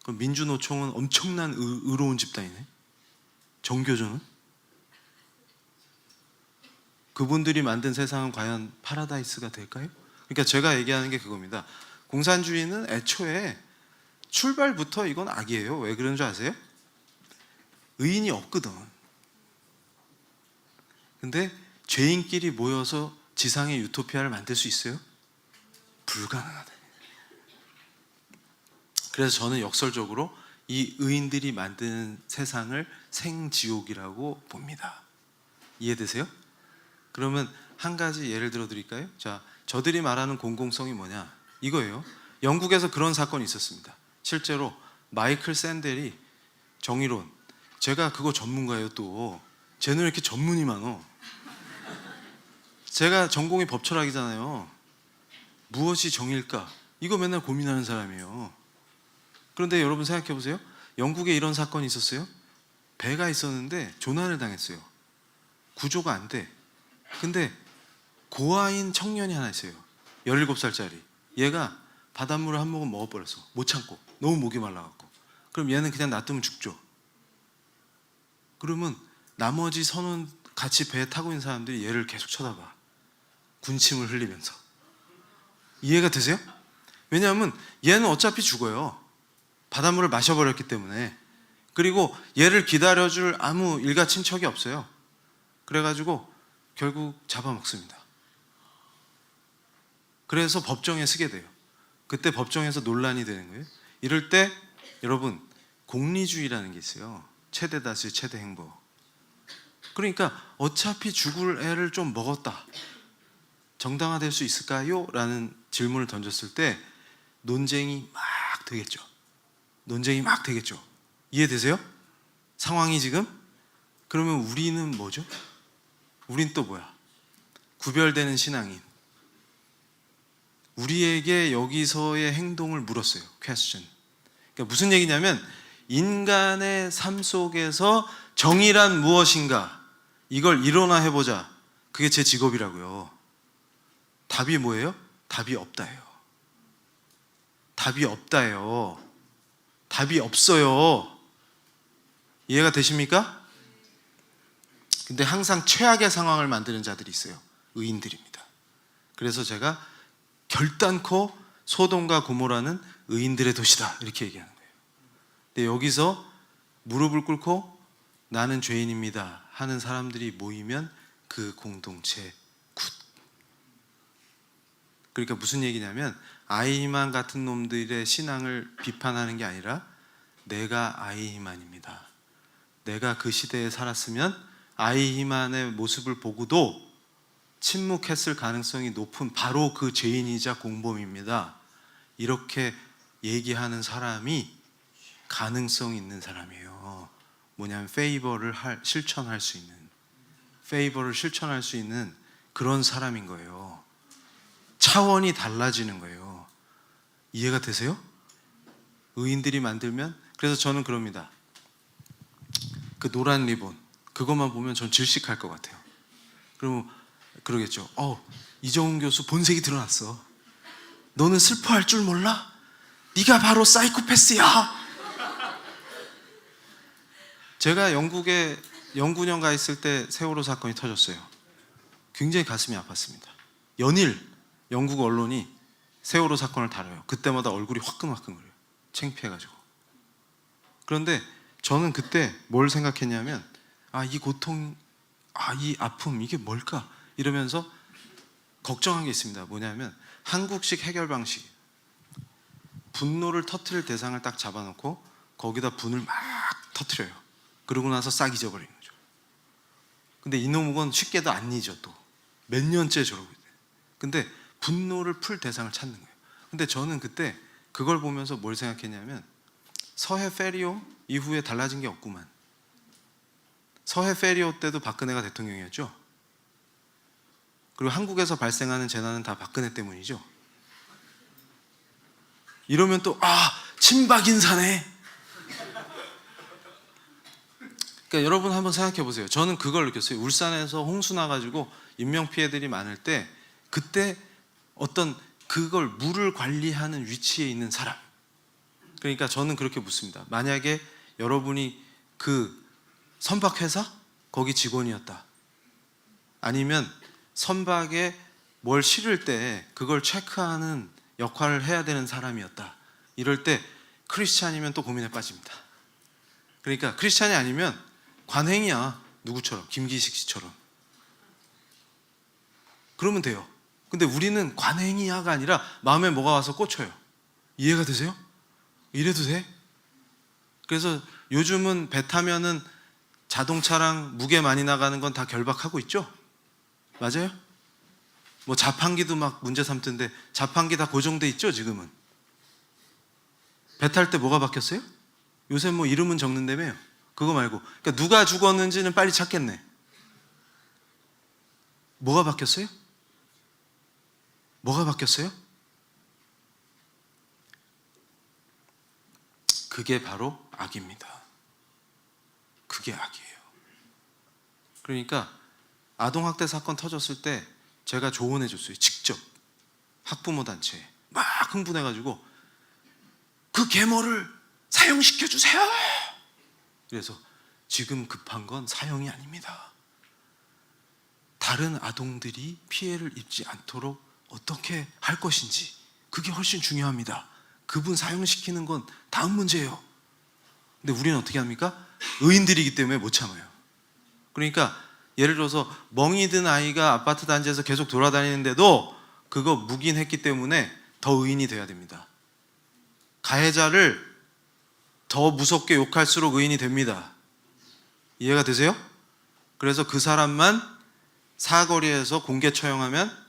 그럼 민주노총은 엄청난 의로운 집단이네. 정교조는? 그분들이 만든 세상은 과연 파라다이스가 될까요? 그러니까 제가 얘기하는 게 그겁니다. 공산주의는 애초에 출발부터 이건 악이에요. 왜 그런 줄 아세요? 의인이 없거든. 근데 죄인끼리 모여서 지상의 유토피아를 만들 수 있어요? 불가능하다. 그래서 저는 역설적으로 이 의인들이 만드는 세상을 생지옥이라고 봅니다. 이해되세요? 그러면 한 가지 예를 들어 드릴까요? 자, 저들이 말하는 공공성이 뭐냐? 이거예요. 영국에서 그런 사건이 있었습니다. 실제로 마이클 샌델이 정의론, 제가 그거 전문가예요. 또 쟤는 왜 이렇게 전문이 많어? 제가 전공이 법철학이잖아요. 무엇이 정의일까? 이거 맨날 고민하는 사람이에요. 그런데 여러분 생각해 보세요. 영국에 이런 사건이 있었어요. 배가 있었는데 조난을 당했어요. 구조가 안 돼. 근데 고아인 청년이 하나 있어요. 17살짜리. 얘가 바닷물을 한 모금 먹어버렸어. 못 참고. 너무 목이 말라갖고. 그럼 얘는 그냥 놔두면 죽죠. 그러면 나머지 선원 같이 배에 타고 있는 사람들이 얘를 계속 쳐다봐. 군침을 흘리면서. 이해가 되세요? 왜냐하면 얘는 어차피 죽어요. 바닷물을 마셔버렸기 때문에. 그리고 얘를 기다려줄 아무 일가 친척이 없어요. 그래가지고 결국 잡아먹습니다. 그래서 법정에 쓰게 돼요. 그때 법정에서 논란이 되는 거예요. 이럴 때 여러분 공리주의라는 게 있어요. 최대 다수 최대 행복. 그러니까 어차피 죽을 애를 좀 먹었다. 정당화될 수 있을까요? 라는 질문을 던졌을 때 논쟁이 막 되겠죠. 논쟁이 막 되겠죠. 이해되세요? 상황이 지금? 그러면 우리는 뭐죠? 우린 또 뭐야? 구별되는 신앙인. 우리에게 여기서의 행동을 물었어요. question. 그러니까 무슨 얘기냐면 인간의 삶 속에서 정의란 무엇인가? 이걸 이론화해보자. 그게 제 직업이라고요. 답이 뭐예요? 답이 없다예요. 답이 없다예요. 답이 없어요. 이해가 되십니까? 근데 항상 최악의 상황을 만드는 자들이 있어요. 의인들입니다. 그래서 제가 결단코 소돔과 고모라는 의인들의 도시다 이렇게 얘기하는 거예요. 근데 여기서 무릎을 꿇고 나는 죄인입니다 하는 사람들이 모이면 그 공동체 굿. 그러니까 무슨 얘기냐면 아이히만 같은 놈들의 신앙을 비판하는 게 아니라 내가 아이히만입니다. 내가 그 시대에 살았으면 아이히만의 모습을 보고도 침묵했을 가능성이 높은 바로 그 죄인이자 공범입니다. 이렇게 얘기하는 사람이 가능성 있는 사람이에요. 뭐냐면 페이버를 실천할 수 있는 그런 사람인 거예요. 차원이 달라지는 거예요. 이해가 되세요? 의인들이 만들면. 그래서 저는 그럽니다. 그 노란 리본 그것만 보면 전 질식할 것 같아요. 그러면 그러겠죠. 이정훈 교수 본색이 드러났어. 너는 슬퍼할 줄 몰라? 네가 바로 사이코패스야. 제가 영국에 영구년 가 있을 때 세월호 사건이 터졌어요. 굉장히 가슴이 아팠습니다. 연일 영국 언론이 세월호 사건을 다뤄요. 그때마다 얼굴이 화끈화끈거려요. 창피해가지고. 그런데 저는 그때 뭘 생각했냐면 이 고통, 이 아픔 이게 뭘까? 이러면서 걱정한 게 있습니다. 뭐냐면 한국식 해결 방식, 분노를 터트릴 대상을 딱 잡아놓고 거기다 분을 막 터트려요. 그러고 나서 싹 잊어버리는 거죠. 근데 이놈은 쉽게도 안 잊어. 또 몇 년째 저러고 있어요. 근데 분노를 풀 대상을 찾는 거예요. 근데 저는 그때 그걸 보면서 뭘 생각했냐면, 서해 페리오 이후에 달라진 게 없구만. 서해 페리오 때도 박근혜가 대통령이었죠. 그리고 한국에서 발생하는 재난은 다 박근혜 때문이죠. 이러면 또 친박 인사네. 그러니까 여러분 한번 생각해 보세요. 저는 그걸 느꼈어요. 울산에서 홍수 나가지고 인명피해들이 많을 때, 그때 어떤 그걸 물을 관리하는 위치에 있는 사람. 그러니까 저는 그렇게 묻습니다. 만약에 여러분이 그 선박회사 거기 직원이었다, 아니면 선박에 뭘 실을 때 그걸 체크하는 역할을 해야 되는 사람이었다, 이럴 때 크리스찬이면 또 고민에 빠집니다. 그러니까 크리스찬이 아니면 관행이야. 누구처럼, 김기식 씨처럼. 그러면 돼요. 근데 우리는 관행이야가 아니라 마음에 뭐가 와서 꽂혀요. 이해가 되세요? 이래도 돼? 그래서 요즘은 배 타면은 자동차랑 무게 많이 나가는 건 다 결박하고 있죠? 맞아요? 뭐 자판기도 막 문제 삼던데 자판기 다 고정돼 있죠 지금은? 배 탈 때 뭐가 바뀌었어요? 요새 뭐 이름은 적는다며요. 그거 말고, 그러니까 누가 죽었는지는 빨리 찾겠네. 뭐가 바뀌었어요? 뭐가 바뀌었어요? 그게 바로 악입니다. 그게 악이에요. 그러니까 아동학대 사건 터졌을 때 제가 조언해 줬어요. 직접 학부모 단체에 막 흥분해가지고 그 계모를 사형시켜 주세요. 그래서 지금 급한 건 사형이 아닙니다. 다른 아동들이 피해를 입지 않도록 어떻게 할 것인지, 그게 훨씬 중요합니다. 그분 사형시키는 건 다음 문제예요. 근데 우리는 어떻게 합니까? 의인들이기 때문에 못 참아요. 그러니까 예를 들어서 멍이 든 아이가 아파트 단지에서 계속 돌아다니는데도 그거 묵인했기 때문에 더 의인이 돼야 됩니다. 가해자를 더 무섭게 욕할수록 의인이 됩니다. 이해가 되세요? 그래서 그 사람만 사거리에서 공개 처형하면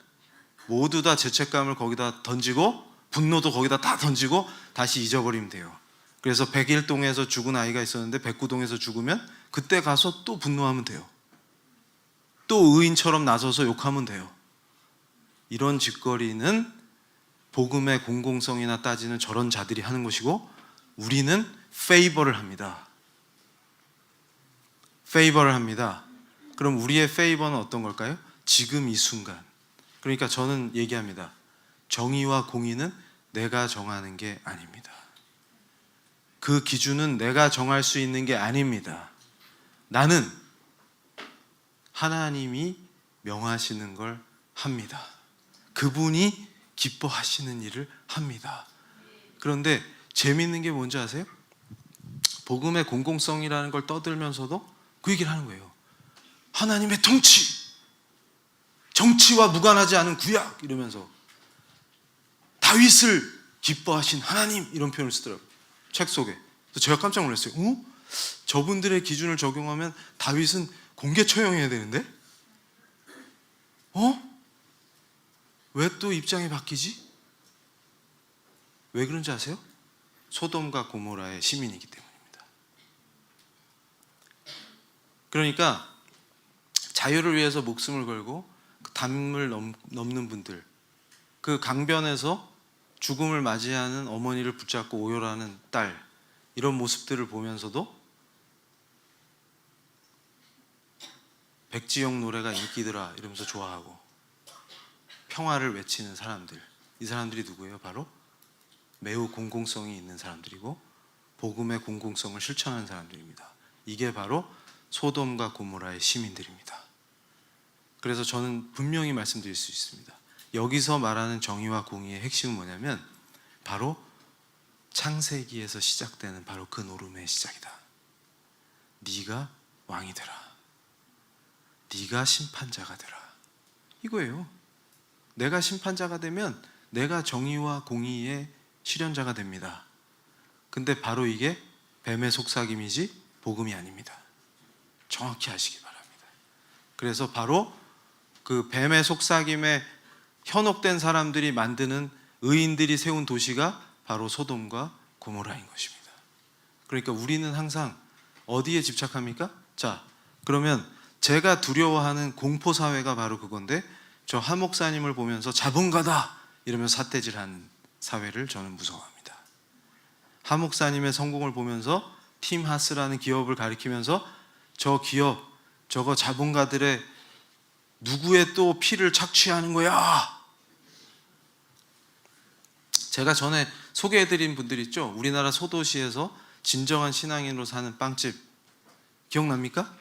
모두 다 죄책감을 거기다 던지고 분노도 거기다 다 던지고 다시 잊어버리면 돼요. 그래서 101동에서 죽은 아이가 있었는데 109동에서 죽으면 그때 가서 또 분노하면 돼요. 또 의인처럼 나서서 욕하면 돼요. 이런 짓거리는 복음의 공공성이나 따지는 저런 자들이 하는 것이고, 우리는 페이버를 합니다. 페이버를 합니다. 그럼 우리의 페이버는 어떤 걸까요? 지금 이 순간. 그러니까 저는 얘기합니다. 정의와 공의는 내가 정하는 게 아닙니다. 그 기준은 내가 정할 수 있는 게 아닙니다. 나는 하나님이 명하시는 걸 합니다. 그분이 기뻐하시는 일을 합니다. 그런데 재미있는 게 뭔지 아세요? 복음의 공공성이라는 걸 떠들면서도 그 얘기를 하는 거예요. 하나님의 통치, 정치와 무관하지 않은 구약, 이러면서 다윗을 기뻐하신 하나님, 이런 표현을 쓰더라고요. 책 속에. 그래서 제가 깜짝 놀랐어요. 저분들의 기준을 적용하면 다윗은 공개 처형해야 되는데? 왜 또 입장이 바뀌지? 왜 그런지 아세요? 소돔과 고모라의 시민이기 때문입니다. 그러니까 자유를 위해서 목숨을 걸고 그 담을 넘는 분들, 그 강변에서 죽음을 맞이하는 어머니를 붙잡고 오열하는 딸, 이런 모습들을 보면서도 백지영 노래가 인기더라 이러면서 좋아하고 평화를 외치는 사람들, 이 사람들이 누구예요? 바로 매우 공공성이 있는 사람들이고 복음의 공공성을 실천하는 사람들입니다. 이게 바로 소돔과 고모라의 시민들입니다. 그래서 저는 분명히 말씀드릴 수 있습니다. 여기서 말하는 정의와 공의의 핵심은 뭐냐면 바로 창세기에서 시작되는 바로 그 노름의 시작이다. 네가 왕이 되라. 네가 심판자가 되라. 이거예요. 내가 심판자가 되면 내가 정의와 공의의 실현자가 됩니다. 근데 바로 이게 뱀의 속삭임이지 복음이 아닙니다. 정확히 아시기 바랍니다. 그래서 바로 그 뱀의 속삭임에 현혹된 사람들이 만드는 의인들이 세운 도시가 바로 소돔과 고모라인 것입니다. 그러니까 우리는 항상 어디에 집착합니까? 자, 그러면 제가 두려워하는 공포사회가 바로 그건데, 저 하 목사님을 보면서 자본가다 이러면서 삿대질하는 사회를 저는 무서워합니다. 하 목사님의 성공을 보면서 팀 하스라는 기업을 가리키면서 저 기업, 저거 자본가들의 누구의 또 피를 착취하는 거야. 제가 전에 소개해드린 분들 있죠? 우리나라 소도시에서 진정한 신앙인으로 사는 빵집 기억납니까?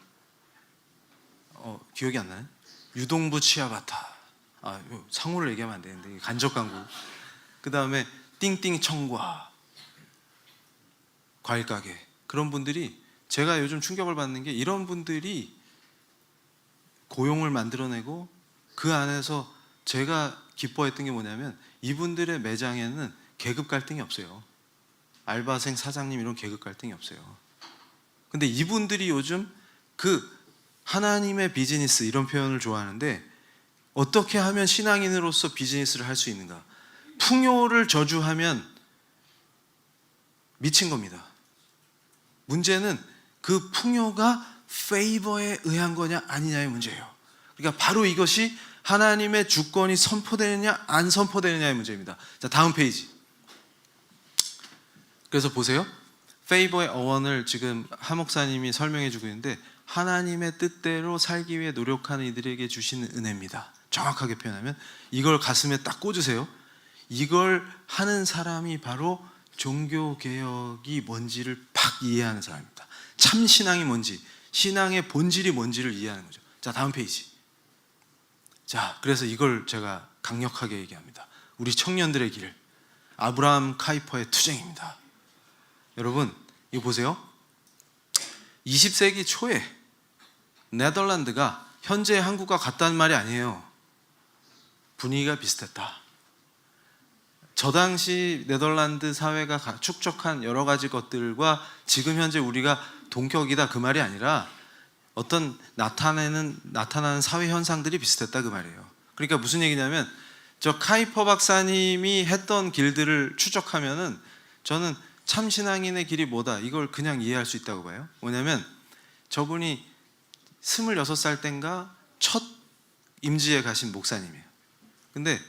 기억이 안 나요? 유동부 치아바타. 상호를 얘기하면 안 되는데 간접 광고. 그 다음에 띵띵 청과 과일 가게. 그런 분들이, 제가 요즘 충격을 받는 게 이런 분들이 고용을 만들어내고 그 안에서 제가 기뻐했던 게 뭐냐면 이분들의 매장에는 계급 갈등이 없어요. 알바생, 사장님 이런 계급 갈등이 없어요. 근데 이분들이 요즘 그 하나님의 비즈니스 이런 표현을 좋아하는데, 어떻게 하면 신앙인으로서 비즈니스를 할 수 있는가? 풍요를 저주하면 미친 겁니다. 문제는 그 풍요가 페이버에 의한 거냐 아니냐의 문제예요. 그러니까 바로 이것이 하나님의 주권이 선포되느냐 안 선포되느냐의 문제입니다. 자, 다음 페이지. 그래서 보세요. 페이버의 어원을 지금 하 목사님이 설명해 주고 있는데, 하나님의 뜻대로 살기 위해 노력하는 이들에게 주시는 은혜입니다. 정확하게 표현하면 이걸 가슴에 딱 꽂으세요. 이걸 하는 사람이 바로 종교개혁이 뭔지를 팍 이해하는 사람입니다. 참 신앙이 뭔지, 신앙의 본질이 뭔지를 이해하는 거죠. 자, 다음 페이지. 자, 그래서 이걸 제가 강력하게 얘기합니다. 우리 청년들의 길, 아브라함 카이퍼의 투쟁입니다. 여러분, 이거 보세요. 20세기 초에 네덜란드가 현재 한국과 같다는 말이 아니에요. 분위기가 비슷했다. 저 당시 네덜란드 사회가 축적한 여러 가지 것들과 지금 현재 우리가 동격이다 그 말이 아니라, 어떤 나타나는 사회 현상들이 비슷했다 그 말이에요. 그러니까 무슨 얘기냐면, 저 카이퍼 박사님이 했던 길들을 추적하면은 저는 참 신앙인의 길이 뭐다, 이걸 그냥 이해할 수 있다고 봐요. 뭐냐면 저분이 26살 땐가 첫 임지에 가신 목사님이에요. 근데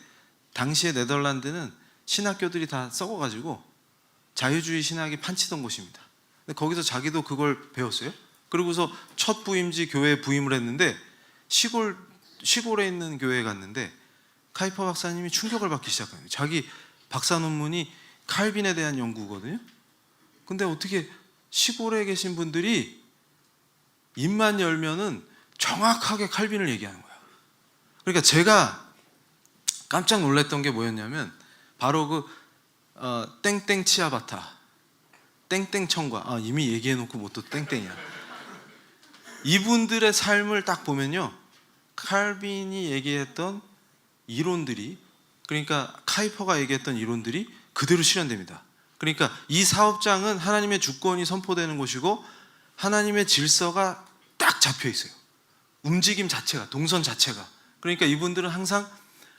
당시에 네덜란드는 신학교들이 다 썩어가지고 자유주의 신학이 판치던 곳입니다. 근데 거기서 자기도 그걸 배웠어요. 그러고서 첫 부임지 교회에 부임을 했는데, 시골에 있는 교회에 갔는데 카이퍼 박사님이 충격을 받기 시작해요. 자기 박사 논문이 칼빈에 대한 연구거든요. 근데 어떻게 시골에 계신 분들이 입만 열면은 정확하게 칼빈을 얘기하는 거야. 그러니까 제가 깜짝 놀랐던 게 뭐였냐면, 바로 그 땡땡 치아바타, 땡땡 청과, 이미 얘기해놓고 뭐 또 땡땡이야. 이분들의 삶을 딱 보면요, 칼빈이 얘기했던 이론들이, 그러니까 카이퍼가 얘기했던 이론들이 그대로 실현됩니다. 그러니까 이 사업장은 하나님의 주권이 선포되는 곳이고 하나님의 질서가 딱 잡혀 있어요. 움직임 자체가, 동선 자체가. 그러니까 이분들은 항상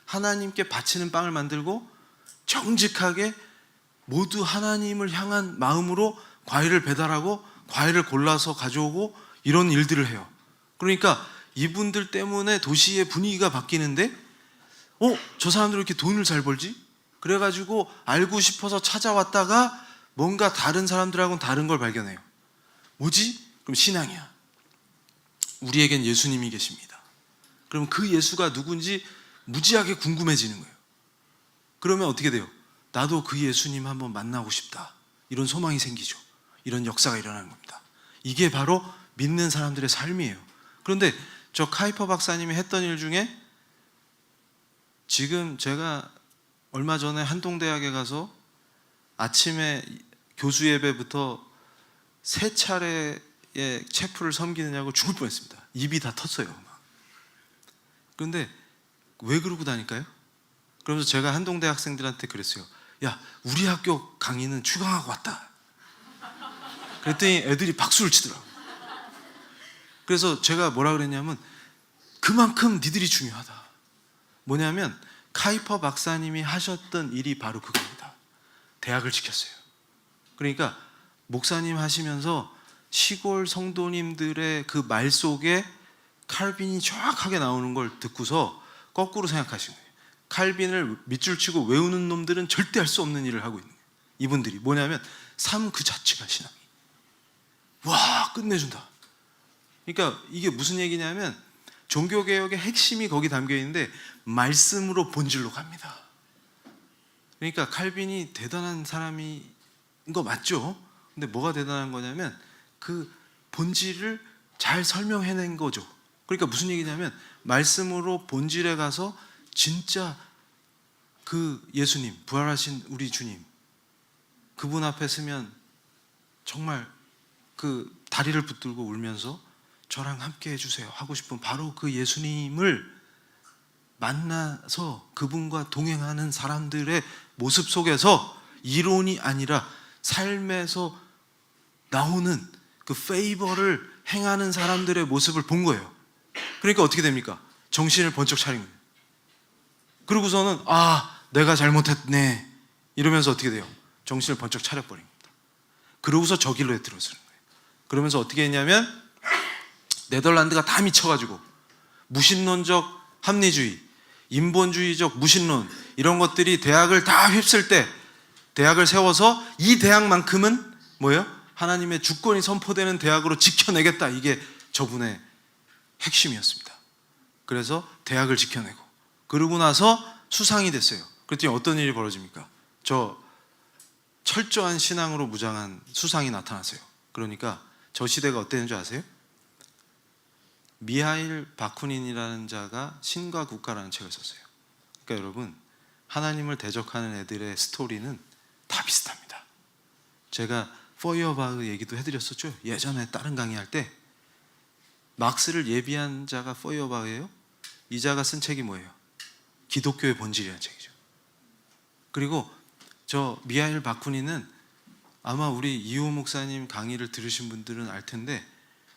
하나님께 바치는 빵을 만들고 정직하게 모두 하나님을 향한 마음으로 과일을 배달하고 과일을 골라서 가져오고 이런 일들을 해요. 그러니까 이분들 때문에 도시의 분위기가 바뀌는데, 저 사람들 왜 이렇게 돈을 잘 벌지? 그래가지고 알고 싶어서 찾아왔다가 뭔가 다른 사람들하고는 다른 걸 발견해요. 뭐지? 그럼 신앙이야. 우리에겐 예수님이 계십니다. 그럼 그 예수가 누군지 무지하게 궁금해지는 거예요. 그러면 어떻게 돼요? 나도 그 예수님 한번 만나고 싶다, 이런 소망이 생기죠. 이런 역사가 일어나는 겁니다. 이게 바로 믿는 사람들의 삶이에요. 그런데 저 카이퍼 박사님이 했던 일 중에, 지금 제가 얼마 전에 한동대학에 가서 아침에 교수 예배부터 3차례의 체프를 섬기느냐고 죽을 뻔했습니다. 입이 다 텄어요. 그런데 왜 그러고 다닐까요? 그러면서 제가 한동대 학생들한테 그랬어요. 야, 우리 학교 강의는 추강하고 왔다. 그랬더니 애들이 박수를 치더라고요. 그래서 제가 뭐라 그랬냐면 그만큼 니들이 중요하다. 뭐냐면 카이퍼 박사님이 하셨던 일이 바로 그겁니다. 대학을 지켰어요. 그러니까 목사님 하시면서 시골 성도님들의 그 말 속에 칼빈이 정확하게 나오는 걸 듣고서 거꾸로 생각하시는 거예요. 칼빈을 밑줄 치고 외우는 놈들은 절대 할 수 없는 일을 하고 있는 거예요. 이분들이 뭐냐면 삶 그 자체가 신앙이. 와, 끝내준다. 그러니까 이게 무슨 얘기냐면 종교개혁의 핵심이 거기 담겨 있는데 말씀으로 본질로 갑니다. 그러니까 칼빈이 대단한 사람인 거 맞죠? 근데 뭐가 대단한 거냐면 그 본질을 잘 설명해낸 거죠. 그러니까 무슨 얘기냐면 말씀으로 본질에 가서 진짜 그 예수님, 부활하신 우리 주님, 그분 앞에 서면 정말 그 다리를 붙들고 울면서 저랑 함께 해주세요 하고 싶은 바로 그 예수님을 만나서 그분과 동행하는 사람들의 모습 속에서 이론이 아니라 삶에서 나오는 그 페이버를 행하는 사람들의 모습을 본 거예요. 그러니까 어떻게 됩니까? 정신을 번쩍 차린 거예요. 그러고서는 내가 잘못했네 이러면서 어떻게 돼요? 정신을 번쩍 차려버린 겁니다. 그러고서 저 길로 들어서는 거예요. 그러면서 어떻게 했냐면 네덜란드가 다 미쳐가지고 무신론적 합리주의, 인본주의적 무신론 이런 것들이 대학을 다 휩쓸 때 대학을 세워서 이 대학만큼은 뭐예요? 하나님의 주권이 선포되는 대학으로 지켜내겠다. 이게 저분의 핵심이었습니다. 그래서 대학을 지켜내고 그러고 나서 수상이 됐어요. 그랬더니 어떤 일이 벌어집니까? 저 철저한 신앙으로 무장한 수상이 나타났어요. 그러니까 저 시대가 어땠는지 아세요? 미하일 바쿠닌이라는 자가 신과 국가라는 책을 썼어요. 그러니까 여러분, 하나님을 대적하는 애들의 스토리는 다 비슷합니다. 제가 포이어바흐 얘기도 해드렸었죠. 예전에 다른 강의할 때 막스를 예비한 자가 포이어바흐예요. 이 자가 쓴 책이 뭐예요? 기독교의 본질이라는 책이죠. 그리고 저 미하일 바쿠닌은 아마 우리 이호 목사님 강의를 들으신 분들은 알 텐데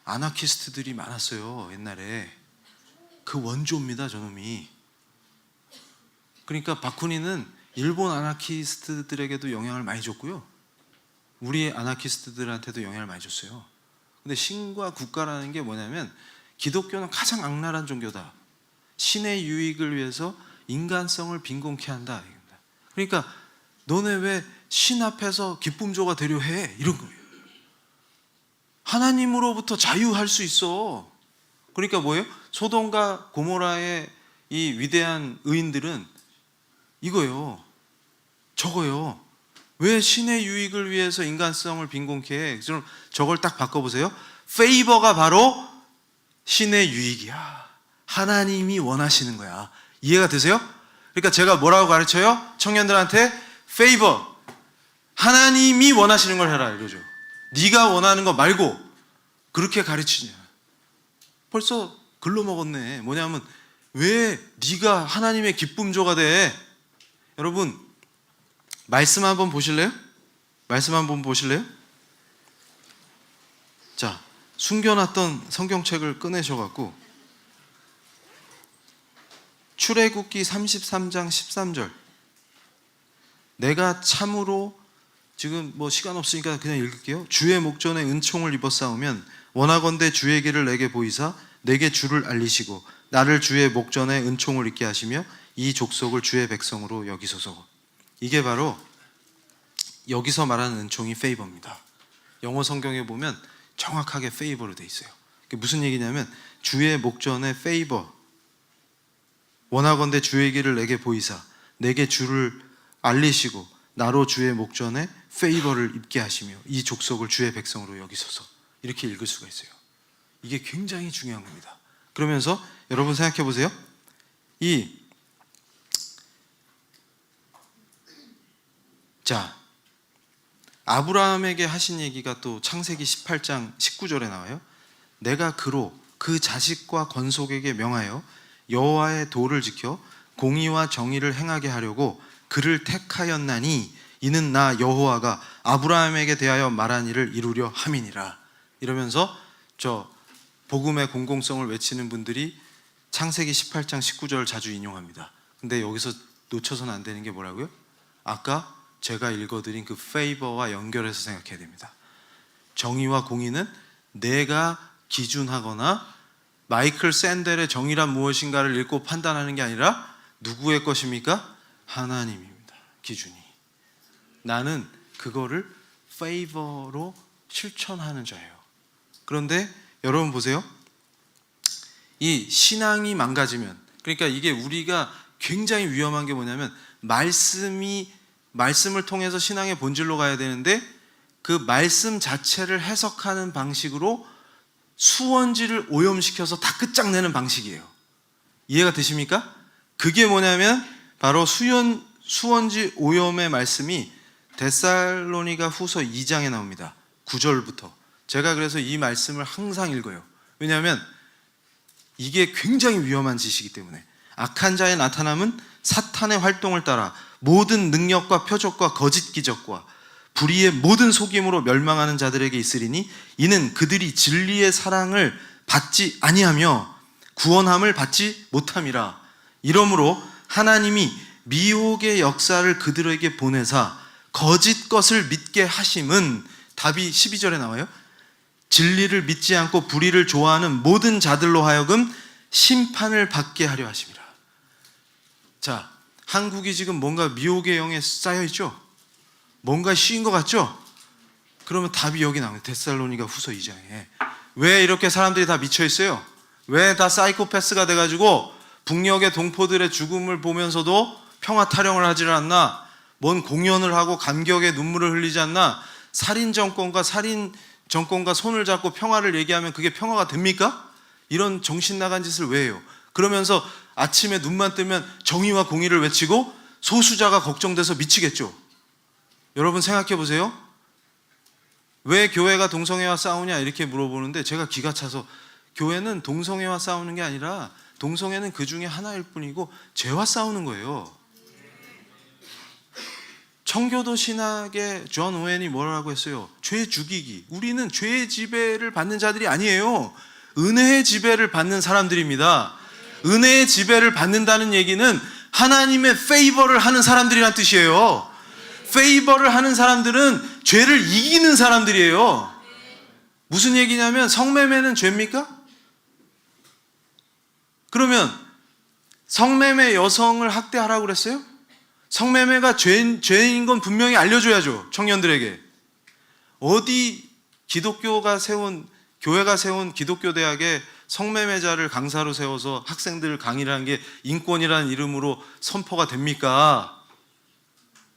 아나키스트들이 많았어요. 옛날에 그 원조입니다. 저놈이. 그러니까 바쿠닌은 일본 아나키스트들에게도 영향을 많이 줬고요, 우리 아나키스트들한테도 영향을 많이 줬어요. 근데 신과 국가라는 게 뭐냐면 기독교는 가장 악랄한 종교다. 신의 유익을 위해서 인간성을 빈곤케 한다. 그러니까 너네 왜 신 앞에서 기쁨조가 되려 해? 이런 거예요. 하나님으로부터 자유할 수 있어. 그러니까 뭐예요? 소돔과 고모라의 이 위대한 의인들은 이거예요. 저거요. 왜 신의 유익을 위해서 인간성을 빈곤케 해? 그럼 저걸 딱 바꿔보세요. 페이버가 바로 신의 유익이야. 하나님이 원하시는 거야. 이해가 되세요? 그러니까 제가 뭐라고 가르쳐요? 청년들한테 페이버, 하나님이 원하시는 걸 해라 이거죠. 네가 원하는 거 말고 그렇게 가르치냐. 벌써 글러먹었네. 뭐냐면 왜 네가 하나님의 기쁨조가 돼? 여러분, 말씀 한번 보실래요? 말씀 한번 보실래요? 자, 숨겨놨던 성경책을 꺼내셔갖고 출애굽기 33장 13절. 내가 참으로 지금 뭐 시간 없으니까 그냥 읽을게요. 주의 목전에 은총을 입어 싸우면 원하건대 주의 길을 내게 보이사 내게 주를 알리시고 나를 주의 목전에 은총을 입게 하시며 이 족속을 주의 백성으로 여기소서. 이게 바로 여기서 말하는 은총이 페이버입니다. 영어 성경에 보면 정확하게 페이버로 돼 있어요. 그게 무슨 얘기냐면 주의 목전에 페이버, 원하건대 주의 길을 내게 보이사 내게 주를 알리시고 나로 주의 목전에 페이버를 입게 하시며 이 족속을 주의 백성으로 여기소서. 이렇게 읽을 수가 있어요. 이게 굉장히 중요한 겁니다. 그러면서 여러분 생각해 보세요. 아브라함에게 하신 얘기가 또 창세기 18장 19절에 나와요. 내가 그로 그 자식과 건속에게 명하여 여호와의 도를 지켜 공의와 정의를 행하게 하려고 그를 택하였나니 이는 나 여호와가 아브라함에게 대하여 말한 일을 이루려 함이니라. 이러면서 저 복음의 공공성을 외치는 분들이 창세기 18장 19절을 자주 인용합니다. 근데 여기서 놓쳐서는 안 되는 게 뭐라고요? 아까 제가 읽어드린 그 페이버와 연결해서 생각해야 됩니다. 정의와 공의는 내가 기준하거나 마이클 샌델의 정의란 무엇인가를 읽고 판단하는 게 아니라 누구의 것입니까? 하나님입니다. 기준이. 나는 그거를 페이버로 실천하는 자예요. 그런데 여러분 보세요. 이 신앙이 망가지면, 그러니까 이게 우리가 굉장히 위험한 게 뭐냐면 말씀을 통해서 신앙의 본질로 가야 되는데 그 말씀 자체를 해석하는 방식으로 수원지를 오염시켜서 다 끝장내는 방식이에요. 이해가 되십니까? 그게 뭐냐면 바로 수원지 오염의 말씀이 데살로니가 후서 2장에 나옵니다. 9절부터. 제가 그래서 이 말씀을 항상 읽어요. 왜냐하면 이게 굉장히 위험한 짓이기 때문에. 악한 자의 나타남은 사탄의 활동을 따라 모든 능력과 표적과 거짓 기적과 불의의 모든 속임으로 멸망하는 자들에게 있으리니 이는 그들이 진리의 사랑을 받지 아니하며 구원함을 받지 못함이라. 이러므로 하나님이 미혹의 역사를 그들에게 보내사 거짓 것을 믿게 하심은, 답이 12절에 나와요. 진리를 믿지 않고 불의를 좋아하는 모든 자들로 하여금 심판을 받게 하려 하심이라. 자, 한국이 지금 뭔가 미혹의 영에 쌓여 있죠? 뭔가 쉬인 것 같죠? 그러면 답이 여기 나옵니다. 데살로니가 후서 2장에. 왜 이렇게 사람들이 다 미쳐 있어요? 왜 다 사이코패스가 돼가지고 북녘의 동포들의 죽음을 보면서도 평화 타령을 하지를 않나? 뭔 공연을 하고 감격의 눈물을 흘리지 않나? 살인 정권과 손을 잡고 평화를 얘기하면 그게 평화가 됩니까? 이런 정신 나간 짓을 왜 해요? 그러면서 아침에 눈만 뜨면 정의와 공의를 외치고 소수자가 걱정돼서 미치겠죠. 여러분 생각해 보세요. 왜 교회가 동성애와 싸우냐 이렇게 물어보는데 제가 기가 차서, 교회는 동성애와 싸우는 게 아니라 동성애는 그 중에 하나일 뿐이고 죄와 싸우는 거예요. 청교도 신학의 존 오웬이 뭐라고 했어요? 죄 죽이기. 우리는 죄의 지배를 받는 자들이 아니에요. 은혜의 지배를 받는 사람들입니다. 은혜의 지배를 받는다는 얘기는 하나님의 페이버를 하는 사람들이란 뜻이에요. 페이버를 하는 사람들은 죄를 이기는 사람들이에요. 무슨 얘기냐면 성매매는 죄입니까? 그러면 성매매 여성을 학대하라고 그랬어요? 성매매가 죄인 건 분명히 알려줘야죠. 청년들에게. 어디 교회가 세운 기독교 대학에 성매매자를 강사로 세워서 학생들 강의를 하는 게 인권이라는 이름으로 선포가 됩니까?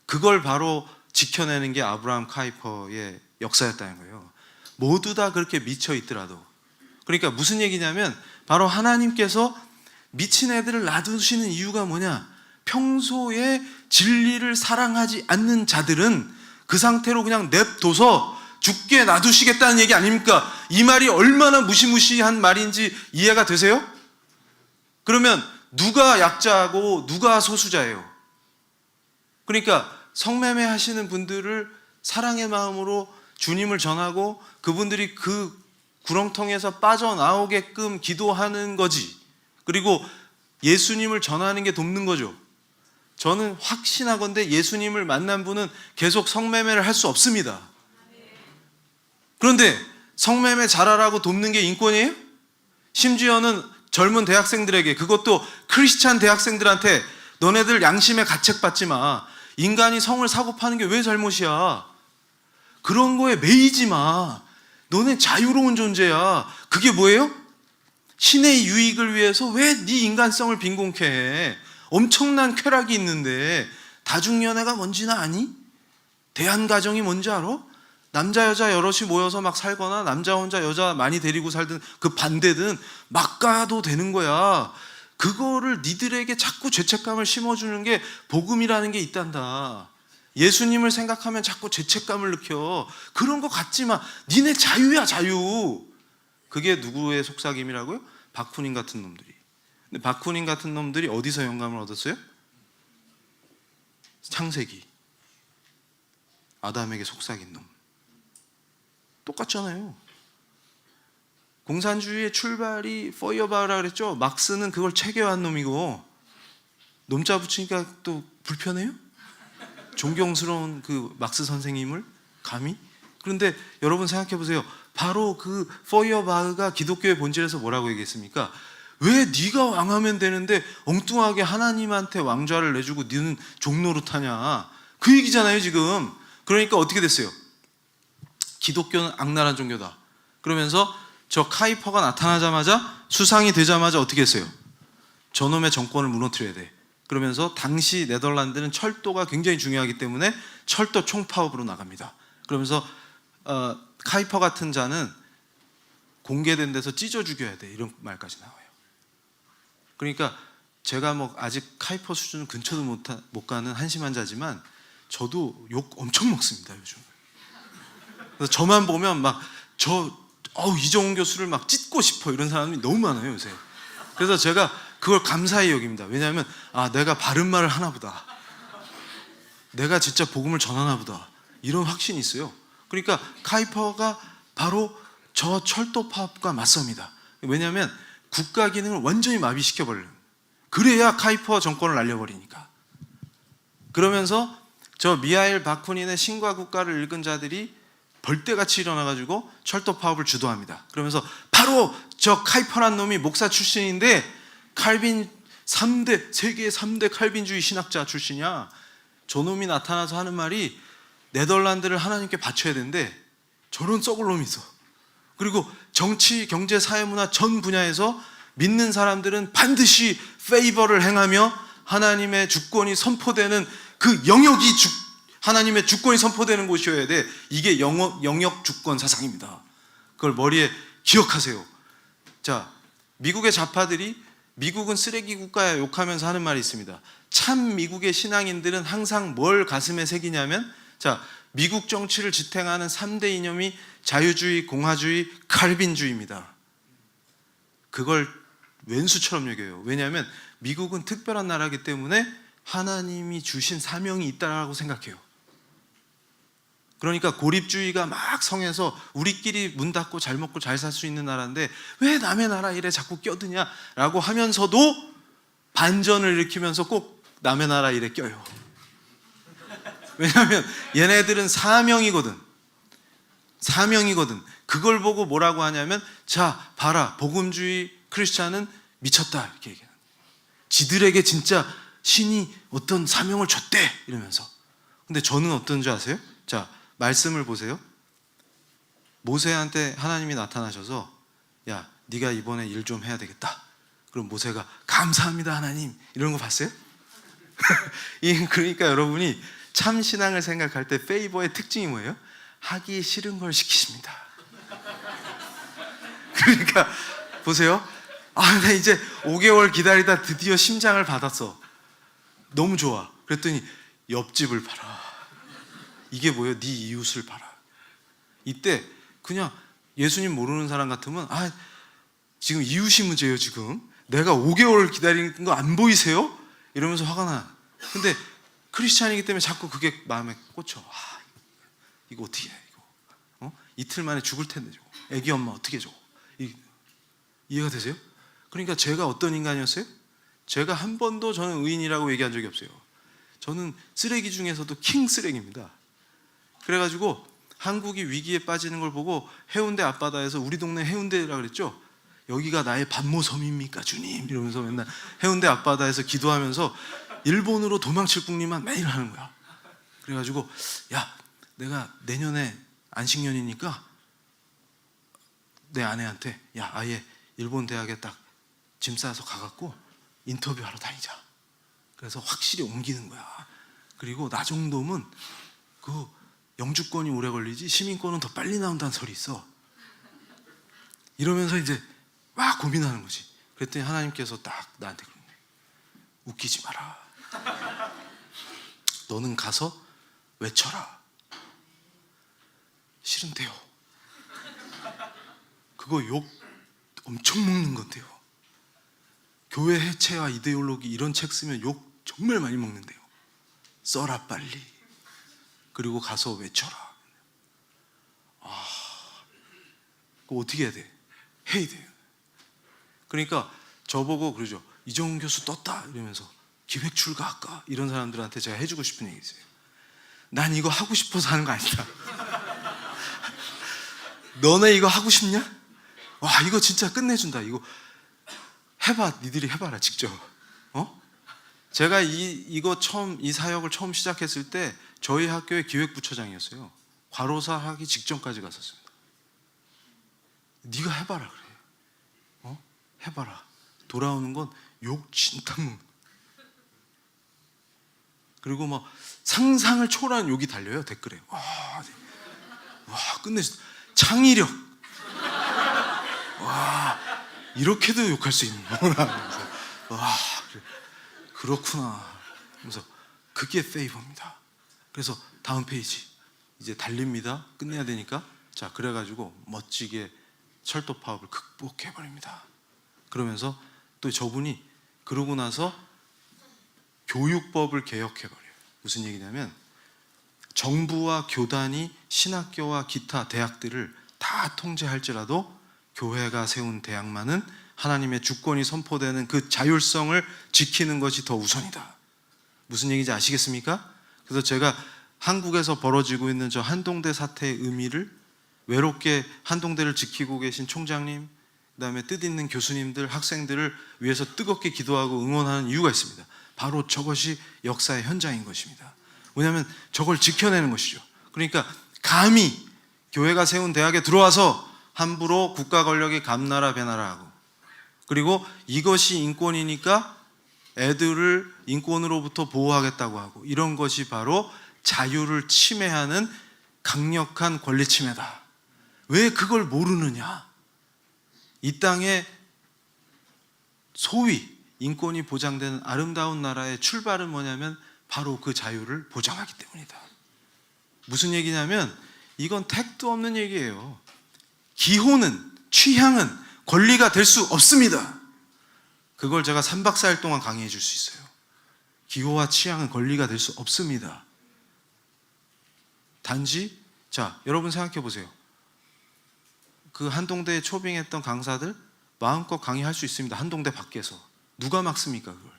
그걸 바로 지켜내는 게 아브라함 카이퍼의 역사였다는 거예요. 모두 다 그렇게 미쳐 있더라도. 그러니까 무슨 얘기냐면 바로 하나님께서 미친 애들을 놔두시는 이유가 뭐냐? 평소에 진리를 사랑하지 않는 자들은 그 상태로 그냥 냅둬서 죽게 놔두시겠다는 얘기 아닙니까? 이 말이 얼마나 무시무시한 말인지 이해가 되세요? 그러면 누가 약자고 누가 소수자예요? 그러니까 성매매 하시는 분들을 사랑의 마음으로 주님을 전하고 그분들이 그 구렁텅이에서 빠져나오게끔 기도하는 거지. 그리고 예수님을 전하는 게 돕는 거죠. 저는 확신하건대 예수님을 만난 분은 계속 성매매를 할 수 없습니다. 그런데 성매매 잘하라고 돕는 게 인권이에요? 심지어는 젊은 대학생들에게, 그것도 크리스찬 대학생들한테 너네들 양심의 가책 받지 마. 인간이 성을 사고 파는 게 왜 잘못이야? 그런 거에 매이지 마. 너네 자유로운 존재야. 그게 뭐예요? 신의 유익을 위해서 왜 네 인간성을 빈곤케 해? 엄청난 쾌락이 있는데 다중연애가 뭔지나 아니? 대한가정이 뭔지 알아? 남자 여자 여럿이 모여서 막 살거나 남자 혼자 여자 많이 데리고 살든 그 반대든 막 가도 되는 거야. 그거를 니들에게 자꾸 죄책감을 심어주는 게 복음이라는 게 있단다. 예수님을 생각하면 자꾸 죄책감을 느껴. 그런 거 갖지 마. 니네 자유야, 자유. 그게 누구의 속삭임이라고요? 박훈인 같은 놈들이. 근데 바쿠닌 같은 놈들이 어디서 영감을 얻었어요? 창세기. 아담에게 속삭인 놈. 똑같잖아요. 공산주의의 출발이 포이어바라 그랬죠. 막스는 그걸 체계화한 놈이고, 놈자 붙이니까 또 불편해요? 존경스러운 그 막스 선생님을 감히? 그런데 여러분 생각해 보세요. 바로 그 포이어바흐가 기독교의 본질에서 뭐라고 얘기했습니까? 왜 네가 왕하면 되는데 엉뚱하게 하나님한테 왕좌를 내주고 너는 종노릇하냐, 그 얘기잖아요 지금. 그러니까 어떻게 됐어요? 기독교는 악랄한 종교다. 그러면서 저 카이퍼가 나타나자마자, 수상이 되자마자 어떻게 했어요? 저놈의 정권을 무너뜨려야 돼. 그러면서 당시 네덜란드는 철도가 굉장히 중요하기 때문에 철도 총파업으로 나갑니다. 그러면서 카이퍼 같은 자는 공개된 데서 찢어 죽여야 돼, 이런 말까지 나와요. 그러니까 제가 뭐 아직 카이퍼 수준 근처도 못 가는 한심한 자지만 저도 욕 엄청 먹습니다 요즘. 그래서 저만 보면 막 이정훈 교수를 막 찢고 싶어, 이런 사람이 너무 많아요 요새. 그래서 제가 그걸 감사히 여깁니다. 왜냐하면 내가 바른 말을 하나 보다, 내가 진짜 복음을 전하나 보다, 이런 확신이 있어요. 그러니까 카이퍼가 바로 저 철도 파업과 맞섭니다. 왜냐하면 국가 기능을 완전히 마비시켜버려요. 그래야 카이퍼 정권을 날려버리니까. 그러면서 저 미하일 바쿠닌의 신과 국가를 읽은 자들이 벌떼같이 일어나가지고 철도 파업을 주도합니다. 그러면서 바로 저 카이퍼란 놈이 목사 출신인데 칼빈 3대, 세계 3대 칼빈주의 신학자 출신이야. 저놈이 나타나서 하는 말이 네덜란드를 하나님께 바쳐야 되는데 저런 썩을 놈이 있어. 그리고 정치, 경제, 사회, 문화 전 분야에서 믿는 사람들은 반드시 페이버를 행하며 하나님의 주권이 선포되는 그 영역이 하나님의 주권이 선포되는 곳이어야 돼. 이게 영역 주권 사상입니다. 그걸 머리에 기억하세요. 자, 미국의 좌파들이 미국은 쓰레기 국가야 욕하면서 하는 말이 있습니다. 참 미국의 신앙인들은 항상 뭘 가슴에 새기냐면, 자, 미국 정치를 지탱하는 3대 이념이 자유주의, 공화주의, 칼빈주의입니다. 그걸 왼수처럼 여겨요. 왜냐하면 미국은 특별한 나라이기 때문에 하나님이 주신 사명이 있다고 생각해요. 그러니까 고립주의가 막 성해서 우리끼리 문 닫고 잘 먹고 잘 살 수 있는 나라인데 왜 남의 나라 일에 자꾸 껴드냐라고 하면서도 반전을 일으키면서 꼭 남의 나라 일에 껴요. 왜냐하면 얘네들은 사명이거든. 그걸 보고 뭐라고 하냐면, 자 봐라, 복음주의 크리스찬은 미쳤다, 이렇게 얘기해요. 지들에게 진짜 신이 어떤 사명을 줬대, 이러면서. 근데 저는 어떤 줄 아세요? 자, 말씀을 보세요. 모세한테 하나님이 나타나셔서, 야, 네가 이번에 일 좀 해야 되겠다. 그럼 모세가 감사합니다 하나님, 이런 거 봤어요? 그러니까 여러분이 참 신앙을 생각할 때 페이버의 특징이 뭐예요? 하기 싫은 걸 시키십니다. 그러니까 보세요. 나 이제 5개월 기다리다 드디어 심장을 받았어. 너무 좋아. 그랬더니 옆집을 봐라. 이게 뭐예요? 네 이웃을 봐라. 이때 그냥 예수님 모르는 사람 같으면, 지금 이웃이 문제예요. 지금 내가 5개월 기다리는 거 안 보이세요? 이러면서 화가 나. 근데 크리스찬이기 때문에 자꾸 그게 마음에 꽂혀. 이거 어떻게 해, 이거. 이틀 만에 죽을 텐데 저거. 애기 엄마 어떻게 저거. 이해가 되세요? 그러니까 제가 어떤 인간이었어요? 제가 한 번도 저는 의인이라고 얘기한 적이 없어요. 저는 쓰레기 중에서도 킹 쓰레기입니다. 그래가지고 한국이 위기에 빠지는 걸 보고 해운대 앞바다에서, 우리 동네 해운대라고 그랬죠? 여기가 나의 반모섬입니까 주님? 이러면서 맨날 해운대 앞바다에서 기도하면서 일본으로 도망칠 궁리만 매일 하는 거야. 그래가지고, 야, 내가 내년에 안식년이니까 내 아내한테, 야, 아예 일본 대학에 딱 짐 싸서 가갖고 인터뷰하러 다니자. 그래서 확실히 옮기는 거야. 그리고 나 정도면 그 영주권이 오래 걸리지 시민권은 더 빨리 나온다는 설이 있어. 이러면서 이제 막 고민하는 거지. 그랬더니 하나님께서 딱 나한테 그러는 거야. 웃기지 마라. 너는 가서 외쳐라. 싫은데요. 그거 욕 엄청 먹는 건데요. 교회 해체와 이데올로기 이런 책 쓰면 욕 정말 많이 먹는데요. 써라 빨리. 그리고 가서 외쳐라. 그거 어떻게 해야 돼? 해야 돼요. 그러니까 저보고 그러죠. 이정훈 교수 떴다 이러면서 기획 출가할까? 이런 사람들한테 제가 해주고 싶은 얘기 있어요. 난 이거 하고 싶어서 하는 거 아니다. 너네 이거 하고 싶냐? 와, 이거 진짜 끝내준다. 이거 해봐. 니들이 해봐라 직접. 제가 이거 처음 이 사역을 처음 시작했을 때 저희 학교의 기획부처장이었어요. 과로사 하기 직전까지 갔었습니다. 네가 해봐라 그래. 해봐라. 돌아오는 건 욕 진짜 먹는. 그리고 막 상상을 초월한 욕이 달려요 댓글에. 와 끝내준다. 창의력. 와, 이렇게도 욕할 수 있는구나. 와, 그렇구나. 그래서 그게 페이버입니다. 그래서 다음 페이지 이제 달립니다. 끝내야 되니까. 자, 그래가지고 멋지게 철도 파업을 극복해버립니다. 그러면서 또 저분이 그러고 나서 교육법을 개혁해버려요. 무슨 얘기냐면 정부와 교단이 신학교와 기타 대학들을 다 통제할지라도 교회가 세운 대학만은 하나님의 주권이 선포되는 그 자율성을 지키는 것이 더 우선이다. 무슨 얘기인지 아시겠습니까? 그래서 제가 한국에서 벌어지고 있는 저 한동대 사태의 의미를 외롭게 한동대를 지키고 계신 총장님, 그 다음에 뜻있는 교수님들, 학생들을 위해서 뜨겁게 기도하고 응원하는 이유가 있습니다. 바로 저것이 역사의 현장인 것입니다. 왜냐하면 저걸 지켜내는 것이죠. 그러니까 감히 교회가 세운 대학에 들어와서 함부로 국가 권력이 감나라 배나라 하고, 그리고 이것이 인권이니까 애들을 인권으로부터 보호하겠다고 하고, 이런 것이 바로 자유를 침해하는 강력한 권리 침해다. 왜 그걸 모르느냐? 이 땅에 소위 인권이 보장되는 아름다운 나라의 출발은 뭐냐면 바로 그 자유를 보장하기 때문이다. 무슨 얘기냐면 이건 택도 없는 얘기예요. 기호는, 취향은 권리가 될 수 없습니다. 그걸 제가 3박 4일 동안 강의해 줄 수 있어요. 기호와 취향은 권리가 될 수 없습니다. 단지, 자, 여러분 생각해 보세요. 그 한동대에 초빙했던 강사들 마음껏 강의할 수 있습니다. 한동대 밖에서. 누가 막습니까 그걸?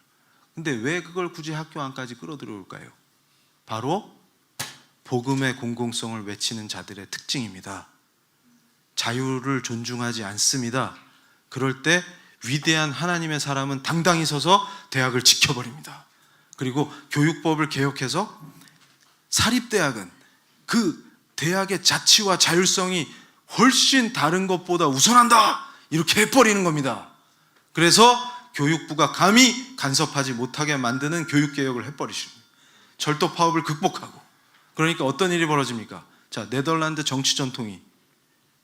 근데 왜 그걸 굳이 학교 안까지 끌어들여올까요? 바로 복음의 공공성을 외치는 자들의 특징입니다. 자유를 존중하지 않습니다. 그럴 때 위대한 하나님의 사람은 당당히 서서 대학을 지켜버립니다. 그리고 교육법을 개혁해서 사립대학은 그 대학의 자치와 자율성이 훨씬 다른 것보다 우선한다, 이렇게 해버리는 겁니다. 그래서 교육부가 감히 간섭하지 못하게 만드는 교육개혁을 해버리십니다. 철도 파업을 극복하고. 그러니까 어떤 일이 벌어집니까? 자, 네덜란드 정치 전통이,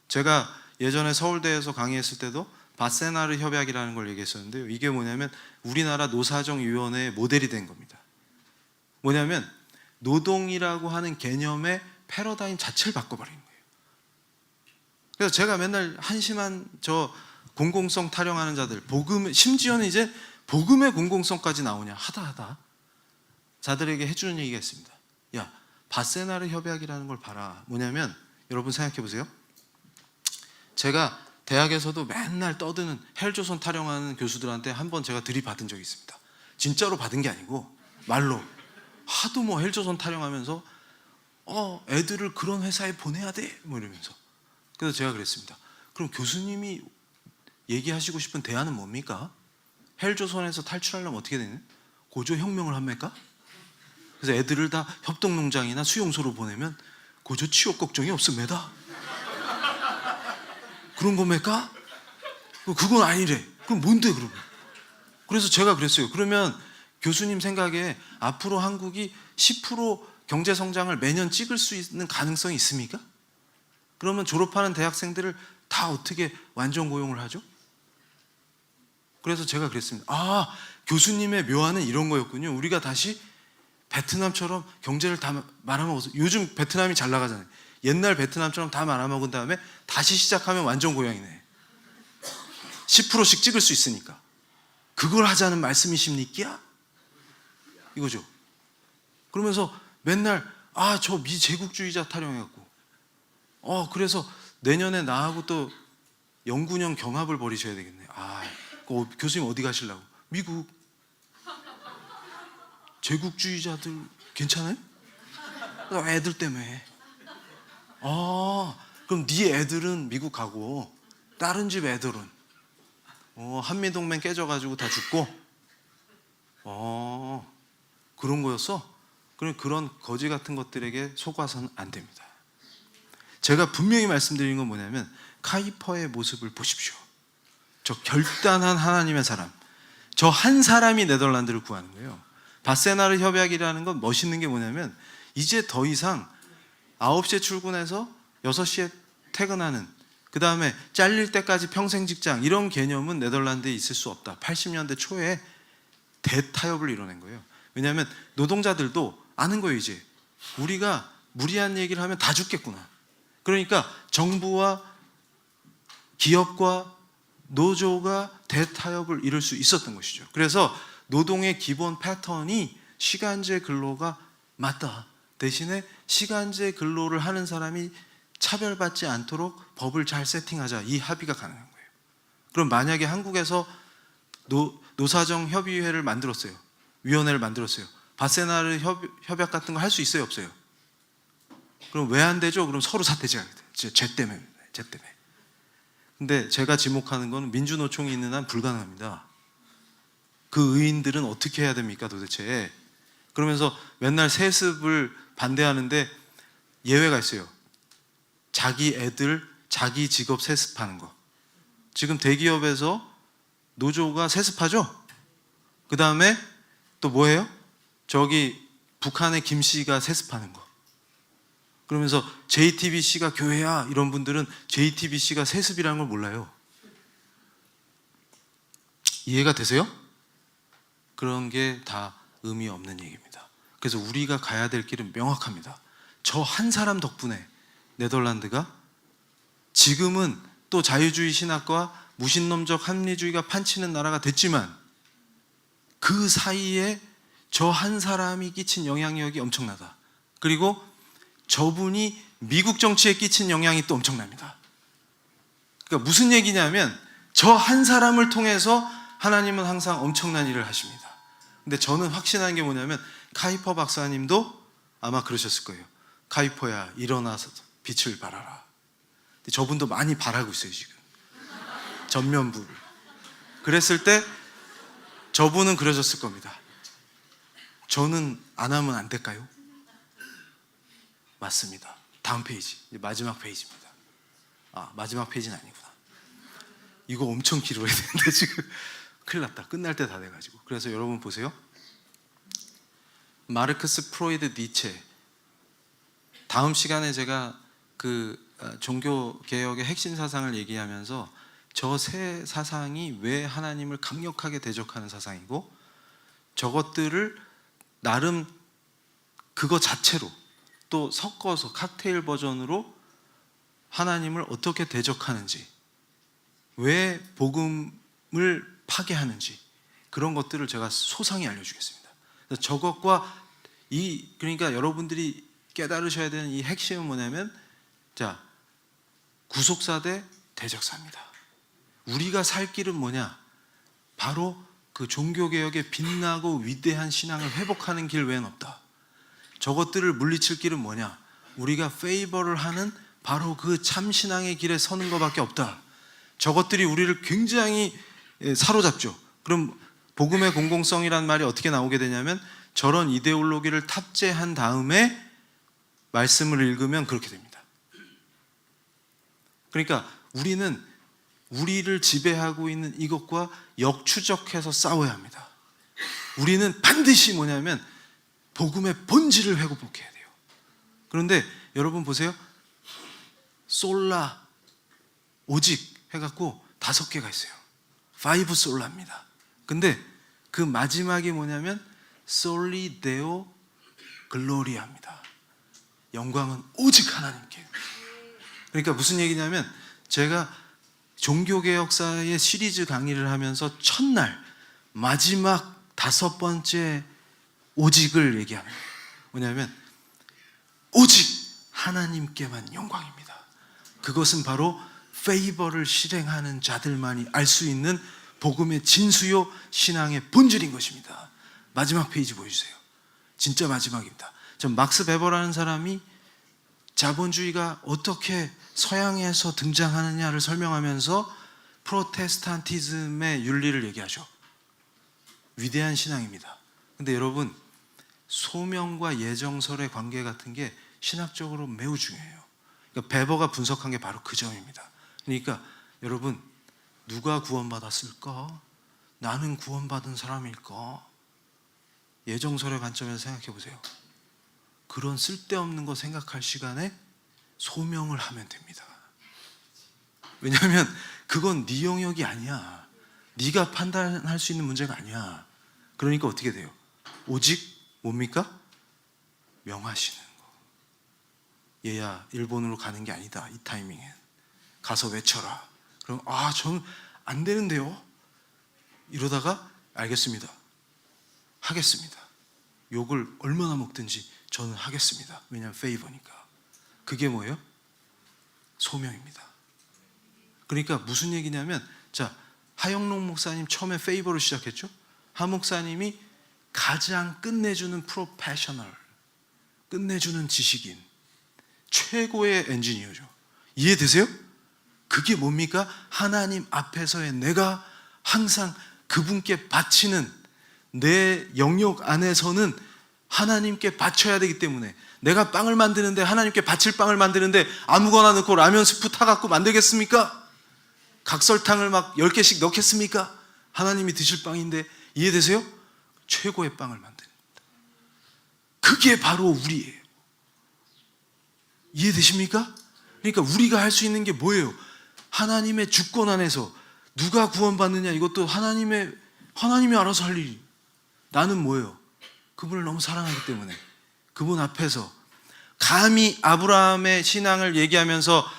제가 예전에 서울대에서 강의했을 때도 바세나르 협약이라는 걸 얘기했었는데요. 이게 뭐냐면 우리나라 노사정위원회의 모델이 된 겁니다. 뭐냐면 노동이라고 하는 개념의 패러다임 자체를 바꿔버린 거예요. 그래서 제가 맨날 한심한 저 공공성 타령하는 자들, 복음, 심지어는 이제 복음의 공공성까지 나오냐 하다 자들에게 해주는 얘기가 있습니다. 야, 바세나르 협약이라는 걸 봐라. 뭐냐면 여러분 생각해 보세요. 제가 대학에서도 맨날 떠드는 헬조선 타령하는 교수들한테 한번 제가 들이받은 적이 있습니다. 진짜로 받은 게 아니고 말로 하도 뭐 헬조선 타령하면서 애들을 그런 회사에 보내야 돼 뭐 이러면서. 그래서 제가 그랬습니다. 그럼 교수님이 얘기하시고 싶은 대안은 뭡니까? 헬조선에서 탈출하려면 어떻게 되는? 고조혁명을 합니까? 그래서 애들을 다 협동농장이나 수용소로 보내면 고조 취업 걱정이 없습니다. 그런 겁니까? 그건 아니래. 그럼 뭔데 그러면? 그래서 제가 그랬어요. 그러면 교수님 생각에 앞으로 한국이 10% 경제 성장을 매년 찍을 수 있는 가능성이 있습니까? 그러면 졸업하는 대학생들을 다 어떻게 완전 고용을 하죠? 그래서 제가 그랬습니다. 아, 교수님의 묘안은 이런 거였군요. 우리가 다시 베트남처럼 경제를 다 말아먹어서, 요즘 베트남이 잘 나가잖아요. 옛날 베트남처럼 다 말아먹은 다음에 다시 시작하면 완전 고향이네. 10%씩 찍을 수 있으니까. 그걸 하자는 말씀이십니까? 이거죠. 그러면서 맨날 저 미제국주의자 타령해갖고 그래서 내년에 나하고 또 영군형 경합을 벌이셔야 되겠네. 교수님 어디 가시려고? 미국. 제국주의자들 괜찮아요? 애들 때문에. 그럼 네 애들은 미국 가고 다른 집 애들은 한미동맹 깨져가지고 다 죽고 그런 거였어? 그런 거지 같은 것들에게 속아서는 안 됩니다. 제가 분명히 말씀드린 건 뭐냐면 카이퍼의 모습을 보십시오. 저 결단한 하나님의 사람, 저 한 사람이 네덜란드를 구하는 거예요. 바세나르 협약이라는 건 멋있는 게 뭐냐면 이제 더 이상 9시에 출근해서 6시에 퇴근하는, 그 다음에 잘릴 때까지 평생 직장, 이런 개념은 네덜란드에 있을 수 없다. 80년대 초에 대타협을 이뤄낸 거예요. 왜냐하면 노동자들도 아는 거예요. 이제 우리가 무리한 얘기를 하면 다 죽겠구나. 그러니까 정부와 기업과 노조가 대타협을 이룰 수 있었던 것이죠. 그래서 노동의 기본 패턴이 시간제 근로가 맞다. 대신에 시간제 근로를 하는 사람이 차별받지 않도록 법을 잘 세팅하자. 이 합의가 가능한 거예요. 그럼 만약에 한국에서 노사정 협의회를 만들었어요. 위원회를 만들었어요. 바세나르 협약 같은 거 할 수 있어요, 없어요? 그럼 왜 안 되죠? 그럼 서로 사태지하게 돼요. 쟤 때문에. 근데 제가 지목하는 건 민주노총이 있는 한 불가능합니다. 그 의인들은 어떻게 해야 됩니까 도대체? 그러면서 맨날 세습을 반대하는데 예외가 있어요. 자기 애들, 자기 직업 세습하는 거. 지금 대기업에서 노조가 세습하죠? 그 다음에 또 뭐예요? 저기 북한의 김 씨가 세습하는 거. 그러면서 JTBC가 교회야, 이런 분들은 JTBC가 세습이라는 걸 몰라요. 이해가 되세요? 그런 게 다 의미 없는 얘기입니다. 그래서 우리가 가야 될 길은 명확합니다. 저 한 사람 덕분에 네덜란드가 지금은 또 자유주의 신학과 무신론적 합리주의가 판치는 나라가 됐지만 그 사이에 저 한 사람이 끼친 영향력이 엄청나다. 그리고 저분이 미국 정치에 끼친 영향이 또 엄청납니다. 그러니까 무슨 얘기냐면 저 한 사람을 통해서 하나님은 항상 엄청난 일을 하십니다. 근데 저는 확신하는 게 뭐냐면 카이퍼 박사님도 아마 그러셨을 거예요. 카이퍼야, 일어나서 빛을 발하라. 근데 저분도 많이 발하고 있어요 지금. 전면부를. 그랬을 때 저분은 그러셨을 겁니다. 저는 안 하면 안 될까요? 맞습니다. 다음 페이지, 마지막 페이지입니다. 마지막 페이지는 아니구나. 이거 엄청 길어야 되는데 지금 큰일 났다. 끝날 때 다 돼가지고. 그래서 여러분 보세요. 마르크스, 프로이드, 니체. 다음 시간에 제가 그 종교개혁의 핵심 사상을 얘기하면서 저 세 사상이 왜 하나님을 강력하게 대적하는 사상이고 저것들을 나름 그거 자체로 또 섞어서 칵테일 버전으로 하나님을 어떻게 대적하는지, 왜 복음을 파괴하는지, 그런 것들을 제가 소상히 알려주겠습니다. 저것과 그러니까 여러분들이 깨달으셔야 되는 이 핵심은 뭐냐면, 구속사 대 대적사입니다. 우리가 살 길은 뭐냐? 바로 그 종교개혁의 빛나고 위대한 신앙을 회복하는 길 외엔 없다. 저것들을 물리칠 길은 뭐냐? 우리가 페이버를 하는 바로 그 참신앙의 길에 서는 것밖에 없다. 저것들이 우리를 굉장히 사로잡죠. 그럼 복음의 공공성이라는 말이 어떻게 나오게 되냐면 저런 이데올로기를 탑재한 다음에 말씀을 읽으면 그렇게 됩니다. 그러니까 우리는 우리를 지배하고 있는 이것과 역추적해서 싸워야 합니다. 우리는 반드시 뭐냐면 복음의 본질을 회복해야 돼요. 그런데 여러분 보세요. 솔라, 오직 해갖고 5개가 있어요. 5 솔라입니다. 근데 그 마지막이 뭐냐면 솔리 데오 글로리아입니다. 영광은 오직 하나님께. 그러니까 무슨 얘기냐면 제가 종교개혁사의 시리즈 강의를 하면서 첫날 마지막 5번째 오직을 얘기합니다. 뭐냐면 오직 하나님께만 영광입니다. 그것은 바로 페이버를 실행하는 자들만이 알 수 있는 복음의 진수요 신앙의 본질인 것입니다. 마지막 페이지 보여주세요. 진짜 마지막입니다. 전 막스 베버라는 사람이 자본주의가 어떻게 서양에서 등장하느냐를 설명하면서 프로테스탄티즘의 윤리를 얘기하죠. 위대한 신앙입니다. 근데 여러분, 소명과 예정설의 관계 같은 게 신학적으로 매우 중요해요. 그러니까 베버가 분석한 게 바로 그 점입니다. 그러니까 여러분, 누가 구원받았을까? 나는 구원받은 사람일까? 예정설의 관점에서 생각해 보세요. 그런 쓸데없는 거 생각할 시간에 소명을 하면 됩니다. 왜냐하면 그건 네 영역이 아니야. 네가 판단할 수 있는 문제가 아니야. 그러니까 어떻게 돼요? 오직 뭡니까? 명하시는 거. 얘야, 일본으로 가는 게 아니다. 이 타이밍엔 가서 외쳐라. 그럼 저는 안 되는데요. 이러다가 알겠습니다. 하겠습니다. 욕을 얼마나 먹든지 저는 하겠습니다. 왜냐하면 페이버니까. 그게 뭐예요? 소명입니다. 그러니까 무슨 얘기냐면, 자, 하영록 목사님 처음에 페이버로 시작했죠. 하 목사님이 가장 끝내주는 프로페셔널, 끝내주는 지식인, 최고의 엔지니어죠. 이해되세요? 그게 뭡니까? 하나님 앞에서의 내가 항상 그분께 바치는, 내 영역 안에서는 하나님께 바쳐야 되기 때문에, 내가 빵을 만드는데, 하나님께 바칠 빵을 만드는데 아무거나 넣고 라면 스프 타갖고 만들겠습니까? 각설탕을 막 10개씩 넣겠습니까? 하나님이 드실 빵인데. 이해되세요? 최고의 빵을 만듭니다. 그게 바로 우리예요. 이해되십니까? 그러니까 우리가 할 수 있는 게 뭐예요? 하나님의 주권 안에서 누가 구원받느냐, 이것도 하나님이 알아서 할 일이. 나는 뭐예요? 그분을 너무 사랑하기 때문에 그분 앞에서 감히 아브라함의 신앙을 얘기하면서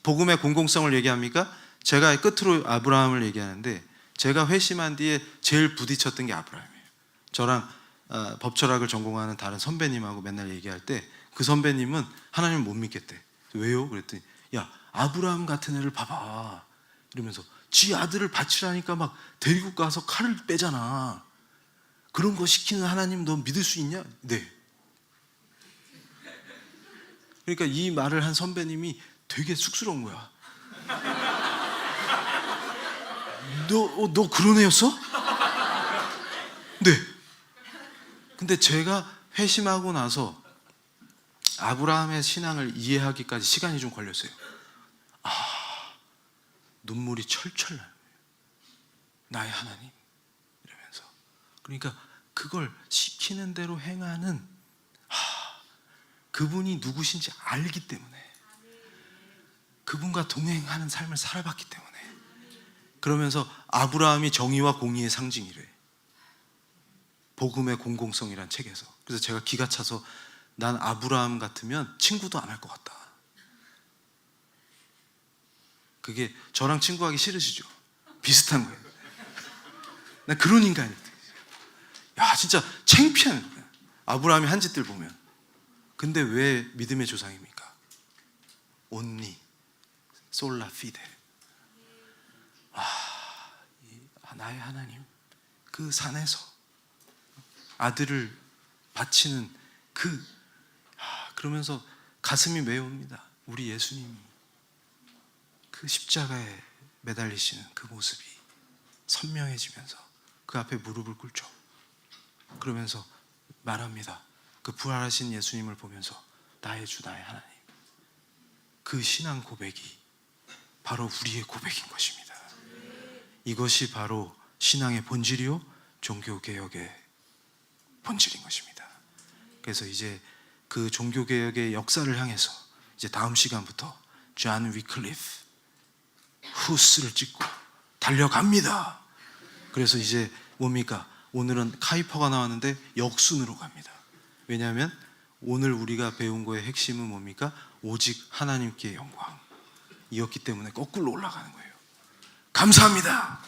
복음의 공공성을 얘기합니까? 제가 끝으로 아브라함을 얘기하는데, 제가 회심한 뒤에 제일 부딪혔던 게 아브라함이에요. 저랑 법철학을 전공하는 다른 선배님하고 맨날 얘기할 때 그 선배님은 하나님을 못 믿겠대. 왜요? 그랬더니, 야, 아브라함 같은 애를 봐봐. 이러면서 지 아들을 바치라니까 막 데리고 가서 칼을 빼잖아. 그런 거 시키는 하나님 너 믿을 수 있냐? 네. 그러니까 이 말을 한 선배님이 되게 쑥스러운 거야. 너 그런 애였어? 네. 근데 제가 회심하고 나서 아브라함의 신앙을 이해하기까지 시간이 좀 걸렸어요. 눈물이 철철 나요. 나의 하나님 이러면서. 그러니까 그걸 시키는 대로 행하는 그분이 누구신지 알기 때문에, 그분과 동행하는 삶을 살아봤기 때문에. 그러면서 아브라함이 정의와 공의의 상징이래, 복음의 공공성이란 책에서. 그래서 제가 기가 차서 난 아브라함 같으면 친구도 안 할 것 같다. 그게 저랑 친구하기 싫으시죠? 비슷한 거예요. 난 그런 인간이에요. 야, 진짜 창피한 거야, 아브라함이 한 짓들 보면. 근데 왜 믿음의 조상입니까? 온리 솔라 피데. 나의 하나님, 그 산에서 아들을 바치는 그러면서 가슴이 메웁니다. 우리 예수님이 그 십자가에 매달리시는 그 모습이 선명해지면서 그 앞에 무릎을 꿇죠. 그러면서 말합니다. 그 부활하신 예수님을 보면서 나의 주, 나의 하나님. 그 신앙 고백이 바로 우리의 고백인 것입니다. 이것이 바로 신앙의 본질이요 종교개혁의 본질인 것입니다. 그래서 이제 그 종교개혁의 역사를 향해서 이제 다음 시간부터 존 위클리프 후스를 찍고 달려갑니다. 그래서 이제 뭡니까? 오늘은 카이퍼가 나왔는데 역순으로 갑니다. 왜냐하면 오늘 우리가 배운 거의 핵심은 뭡니까? 오직 하나님께 영광이었기 때문에 거꾸로 올라가는 거예요. 감사합니다.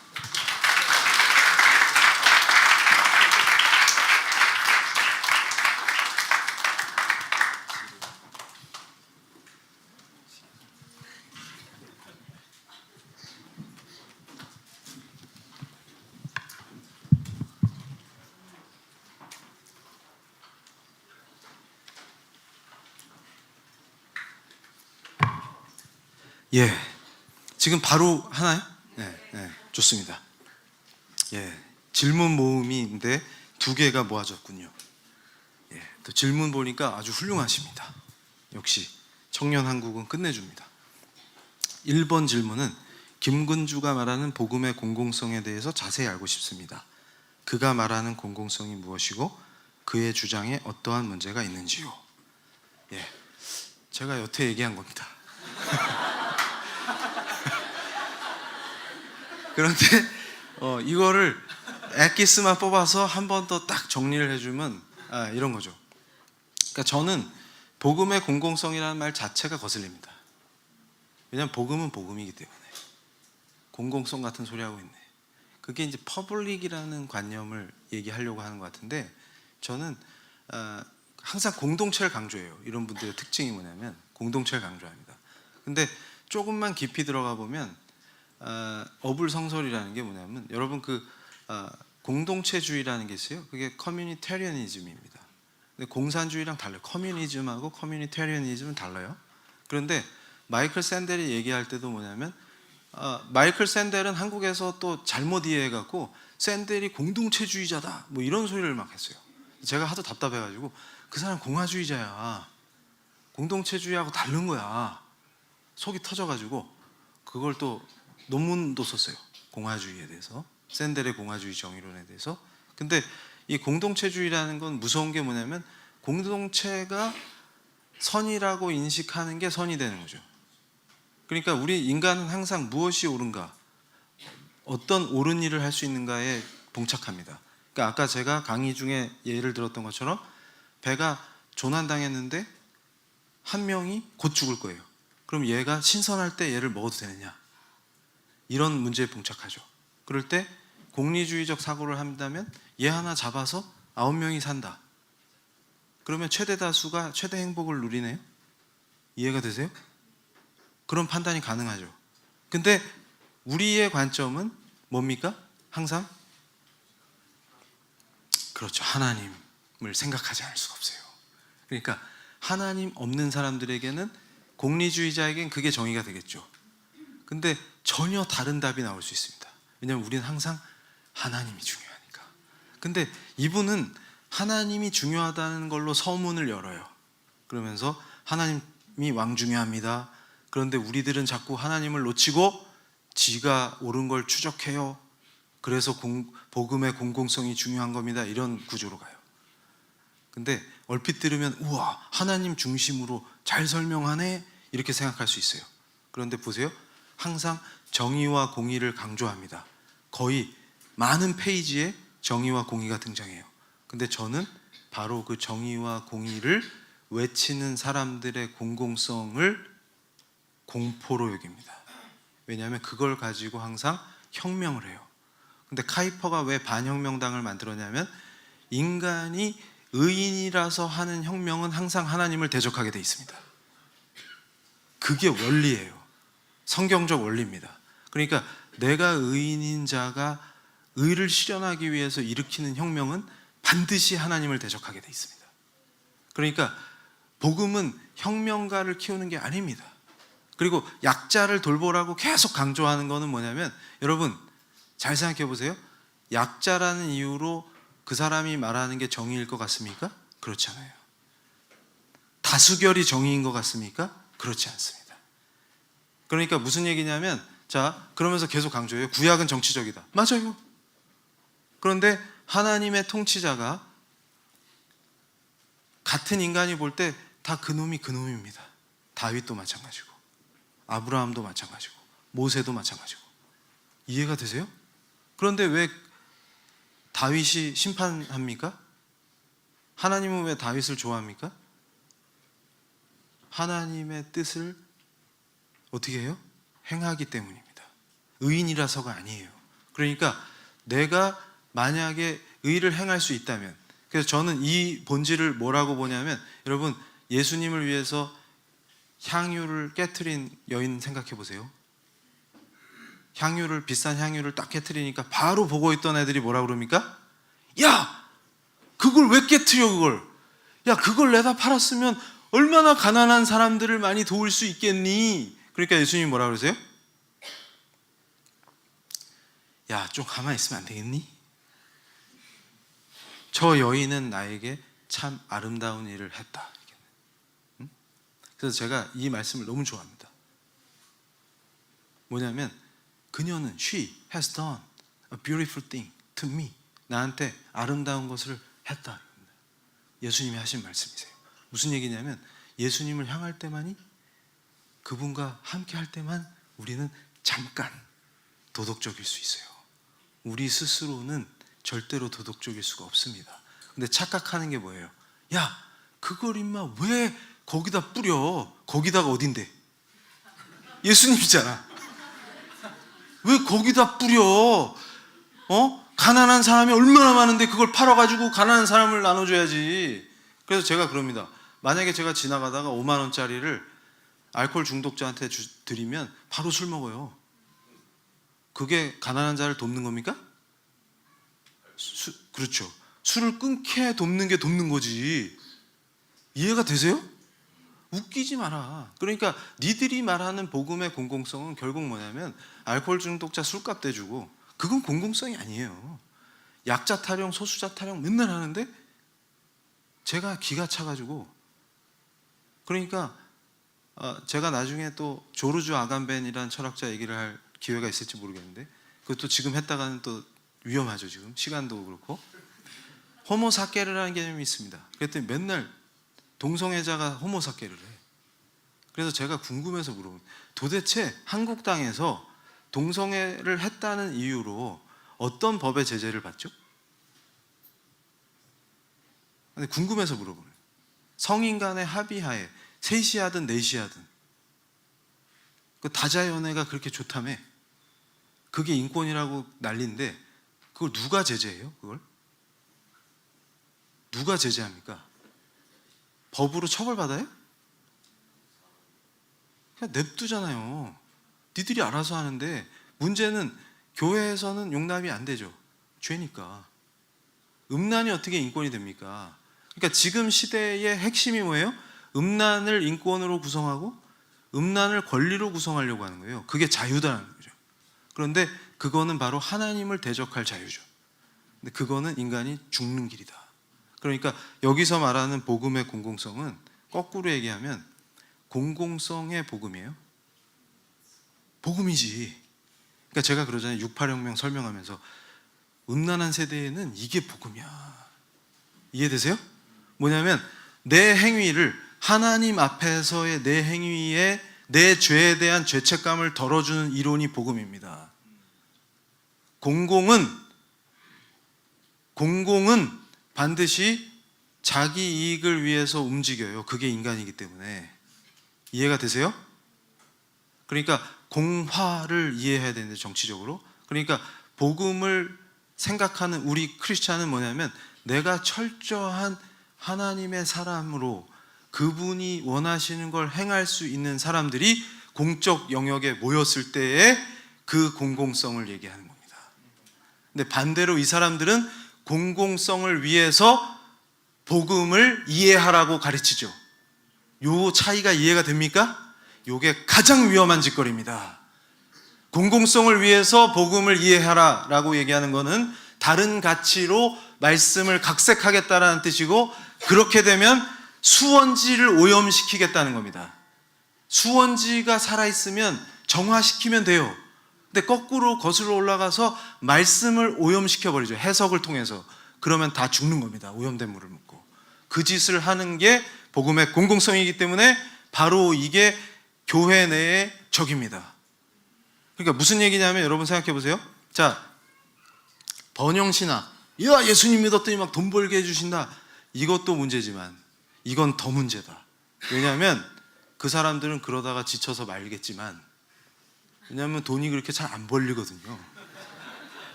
예, 지금 바로 하나요? 네, 네, 좋습니다. 예, 질문 모음인데 두 개가 모아졌군요. 예, 또 질문 보니까 아주 훌륭하십니다. 역시 청년 한국은 끝내줍니다. 1번 질문은 김근주가 말하는 복음의 공공성에 대해서 자세히 알고 싶습니다. 그가 말하는 공공성이 무엇이고 그의 주장에 어떠한 문제가 있는지요? 예, 제가 여태 얘기한 겁니다. 그런데 이거를 엑기스만 뽑아서 한 번 더 딱 정리를 해주면 이런 거죠. 그러니까 저는 복음의 공공성이라는 말 자체가 거슬립니다. 왜냐하면 복음은 복음이기 때문에. 공공성 같은 소리 하고 있네. 그게 이제 퍼블릭이라는 관념을 얘기하려고 하는 것 같은데, 저는 항상 공동체를 강조해요. 이런 분들의 특징이 뭐냐면 공동체를 강조합니다. 근데 조금만 깊이 들어가 보면 어불성설이라는 게 뭐냐면, 여러분 공동체주의라는 게 있어요. 그게 커뮤니테리언이즘입니다. 근데 공산주의랑 달라요. 커뮤니즘하고 커뮤니테리언이즘은 달라요. 그런데 마이클 샌델이 얘기할 때도 뭐냐면, 마이클 샌델은 한국에서 또 잘못 이해해갖고 샌델이 공동체주의자다 뭐 이런 소리를 막 했어요. 제가 하도 답답해가지고, 그 사람 공화주의자야, 공동체주의하고 다른 거야, 속이 터져가지고 그걸 또 논문도 썼어요. 공화주의에 대해서, 샌델의 공화주의 정의론에 대해서. 근데 이 공동체주의라는 건 무서운 게 뭐냐면, 공동체가 선이라고 인식하는 게 선이 되는 거죠. 그러니까 우리 인간은 항상 무엇이 옳은가, 어떤 옳은 일을 할 수 있는가에 봉착합니다. 그러니까 아까 제가 강의 중에 예를 들었던 것처럼, 배가 조난당했는데 한 명이 곧 죽을 거예요. 그럼 얘가 신선할 때 얘를 먹어도 되느냐, 이런 문제에 봉착하죠. 그럴 때 공리주의적 사고를 한다면 얘 하나 잡아서 9명이 산다. 그러면 최대 다수가 최대 행복을 누리네요. 이해가 되세요? 그런 판단이 가능하죠. 근데 우리의 관점은 뭡니까? 항상 그렇죠, 하나님을 생각하지 않을 수가 없어요. 그러니까 하나님 없는 사람들에게는, 공리주의자에겐 그게 정의가 되겠죠. 근데 전혀 다른 답이 나올 수 있습니다. 왜냐하면 우리는 항상 하나님이 중요하니까. 근데 이분은 하나님이 중요하다는 걸로 서문을 열어요. 그러면서 하나님이 왕 중요합니다. 그런데 우리들은 자꾸 하나님을 놓치고 지가 옳은 걸 추적해요. 그래서 복음의 공공성이 중요한 겁니다. 이런 구조로 가요. 근데 얼핏 들으면 우와, 하나님 중심으로 잘 설명하네, 이렇게 생각할 수 있어요. 그런데 보세요, 항상 정의와 공의를 강조합니다. 거의 많은 페이지에 정의와 공의가 등장해요. 근데 저는 바로 그 정의와 공의를 외치는 사람들의 공공성을 공포로 여깁니다. 왜냐하면 그걸 가지고 항상 혁명을 해요. 근데 카이퍼가 왜 반혁명당을 만들었냐면, 인간이 의인이라서 하는 혁명은 항상 하나님을 대적하게 돼 있습니다. 그게 원리예요. 성경적 원리입니다. 그러니까 내가 의인인 자가 의를 실현하기 위해서 일으키는 혁명은 반드시 하나님을 대적하게 돼 있습니다. 그러니까 복음은 혁명가를 키우는 게 아닙니다. 그리고 약자를 돌보라고 계속 강조하는 거는 뭐냐면, 여러분 잘 생각해 보세요. 약자라는 이유로 그 사람이 말하는 게 정의일 것 같습니까? 그렇지 않아요. 다수결이 정의인 것 같습니까? 그렇지 않습니다. 그러니까 무슨 얘기냐면, 자, 그러면서 계속 강조해요. 구약은 정치적이다. 맞아요. 그런데 하나님의 통치자가 같은 인간이 볼 때 다 그놈이 그놈입니다. 다윗도 마찬가지고, 아브라함도 마찬가지고, 모세도 마찬가지고. 이해가 되세요? 그런데 왜 다윗이 심판합니까? 하나님은 왜 다윗을 좋아합니까? 하나님의 뜻을 어떻게 해요? 행하기 때문입니다. 의인이라서가 아니에요. 그러니까 내가 만약에 의를 행할 수 있다면, 그래서 저는 이 본질을 뭐라고 보냐면, 여러분 예수님을 위해서 향유를 깨트린 여인 생각해 보세요. 비싼 향유를 딱 깨트리니까 바로 보고 있던 애들이 뭐라 그럽니까? 야, 그걸 왜 깨트려, 그걸. 야, 그걸 내다 팔았으면 얼마나 가난한 사람들을 많이 도울 수 있겠니? 그러니까 예수님이 뭐라 그러세요? 야, 좀 가만히 있으면 안 되겠니? 저 여인은 나에게 참 아름다운 일을 했다. 그래서 제가 이 말씀을 너무 좋아합니다. 뭐냐면 그녀는 she has done a beautiful thing to me. 나한테 아름다운 것을 했다. 예수님이 하신 말씀이세요. 무슨 얘기냐면 예수님을 향할 때만이, 그분과 함께 할 때만 우리는 잠깐 도덕적일 수 있어요. 우리 스스로는 절대로 도덕적일 수가 없습니다. 근데 착각하는 게 뭐예요? 야, 그걸 임마 왜 거기다 뿌려? 거기다가 어딘데? 예수님이잖아. 왜 거기다 뿌려? 가난한 사람이 얼마나 많은데 그걸 팔아가지고 가난한 사람을 나눠줘야지. 그래서 제가 그럽니다. 만약에 제가 지나가다가 5만 원짜리를 알코올 중독자한테 드리면 바로 술 먹어요. 그게 가난한 자를 돕는 겁니까? 그렇죠. 술을 끊게 돕는 게 돕는 거지. 이해가 되세요? 웃기지 마라. 그러니까 니들이 말하는 복음의 공공성은 결국 뭐냐면 알코올 중독자 술값 대주고, 그건 공공성이 아니에요. 약자 타령, 소수자 타령 맨날 하는데 제가 기가 차가지고, 그러니까 제가 나중에 또 조르주 아간벤이라는 철학자 얘기를 할 기회가 있을지 모르겠는데, 그것도 지금 했다가는 또 위험하죠. 지금 시간도 그렇고. 호모사케르라는 개념이 있습니다. 그랬더니 맨날 동성애자가 호모사케를 해. 그래서 제가 궁금해서 물어본, 도대체 한국 땅에서 동성애를 했다는 이유로 어떤 법의 제재를 받죠? 근데 궁금해서 물어보는, 성인 간의 합의하에 셋이 하든 넷이 하든 그 다자연애가 그렇게 좋다며, 그게 인권이라고 난리인데 그걸 누가 제재해요? 그걸 누가 제재합니까? 법으로 처벌받아요? 그냥 냅두잖아요. 니들이 알아서 하는데, 문제는 교회에서는 용납이 안 되죠. 죄니까. 음란이 어떻게 인권이 됩니까? 그러니까 지금 시대의 핵심이 뭐예요? 음란을 인권으로 구성하고 음란을 권리로 구성하려고 하는 거예요. 그게 자유다라는 거죠. 그런데 그거는 바로 하나님을 대적할 자유죠. 근데 그거는 인간이 죽는 길이다. 그러니까 여기서 말하는 복음의 공공성은 거꾸로 얘기하면 공공성의 복음이에요. 복음이지. 그러니까 제가 그러잖아요. 68혁명 설명하면서 음란한 세대에는 이게 복음이야. 이해되세요? 뭐냐면 내 행위를, 하나님 앞에서의 내 행위에 내 죄에 대한 죄책감을 덜어주는 이론이 복음입니다. 공공은 반드시 자기 이익을 위해서 움직여요. 그게 인간이기 때문에. 이해가 되세요? 그러니까 공화를 이해해야 되는데, 정치적으로. 그러니까 복음을 생각하는 우리 크리스찬은 뭐냐면 내가 철저한 하나님의 사람으로 그분이 원하시는 걸 행할 수 있는 사람들이 공적 영역에 모였을 때에 그 공공성을 얘기하는 겁니다. 근데 반대로 이 사람들은 공공성을 위해서 복음을 이해하라고 가르치죠. 요 차이가 이해가 됩니까? 요게 가장 위험한 짓거리입니다. 공공성을 위해서 복음을 이해하라 라고 얘기하는 것은 다른 가치로 말씀을 각색하겠다라는 뜻이고, 그렇게 되면 수원지를 오염시키겠다는 겁니다. 수원지가 살아있으면 정화시키면 돼요. 근데 거꾸로 거슬러 올라가서 말씀을 오염시켜버리죠. 해석을 통해서. 그러면 다 죽는 겁니다. 오염된 물을 먹고. 그 짓을 하는 게 복음의 공공성이기 때문에 바로 이게 교회 내의 적입니다. 그러니까 무슨 얘기냐면, 여러분 생각해 보세요. 자, 번영신학, 야 예수님 믿었더니 막 돈 벌게 해주신다, 이것도 문제지만 이건 더 문제다. 왜냐하면 그 사람들은 그러다가 지쳐서 말겠지만, 왜냐하면 돈이 그렇게 잘 안 벌리거든요.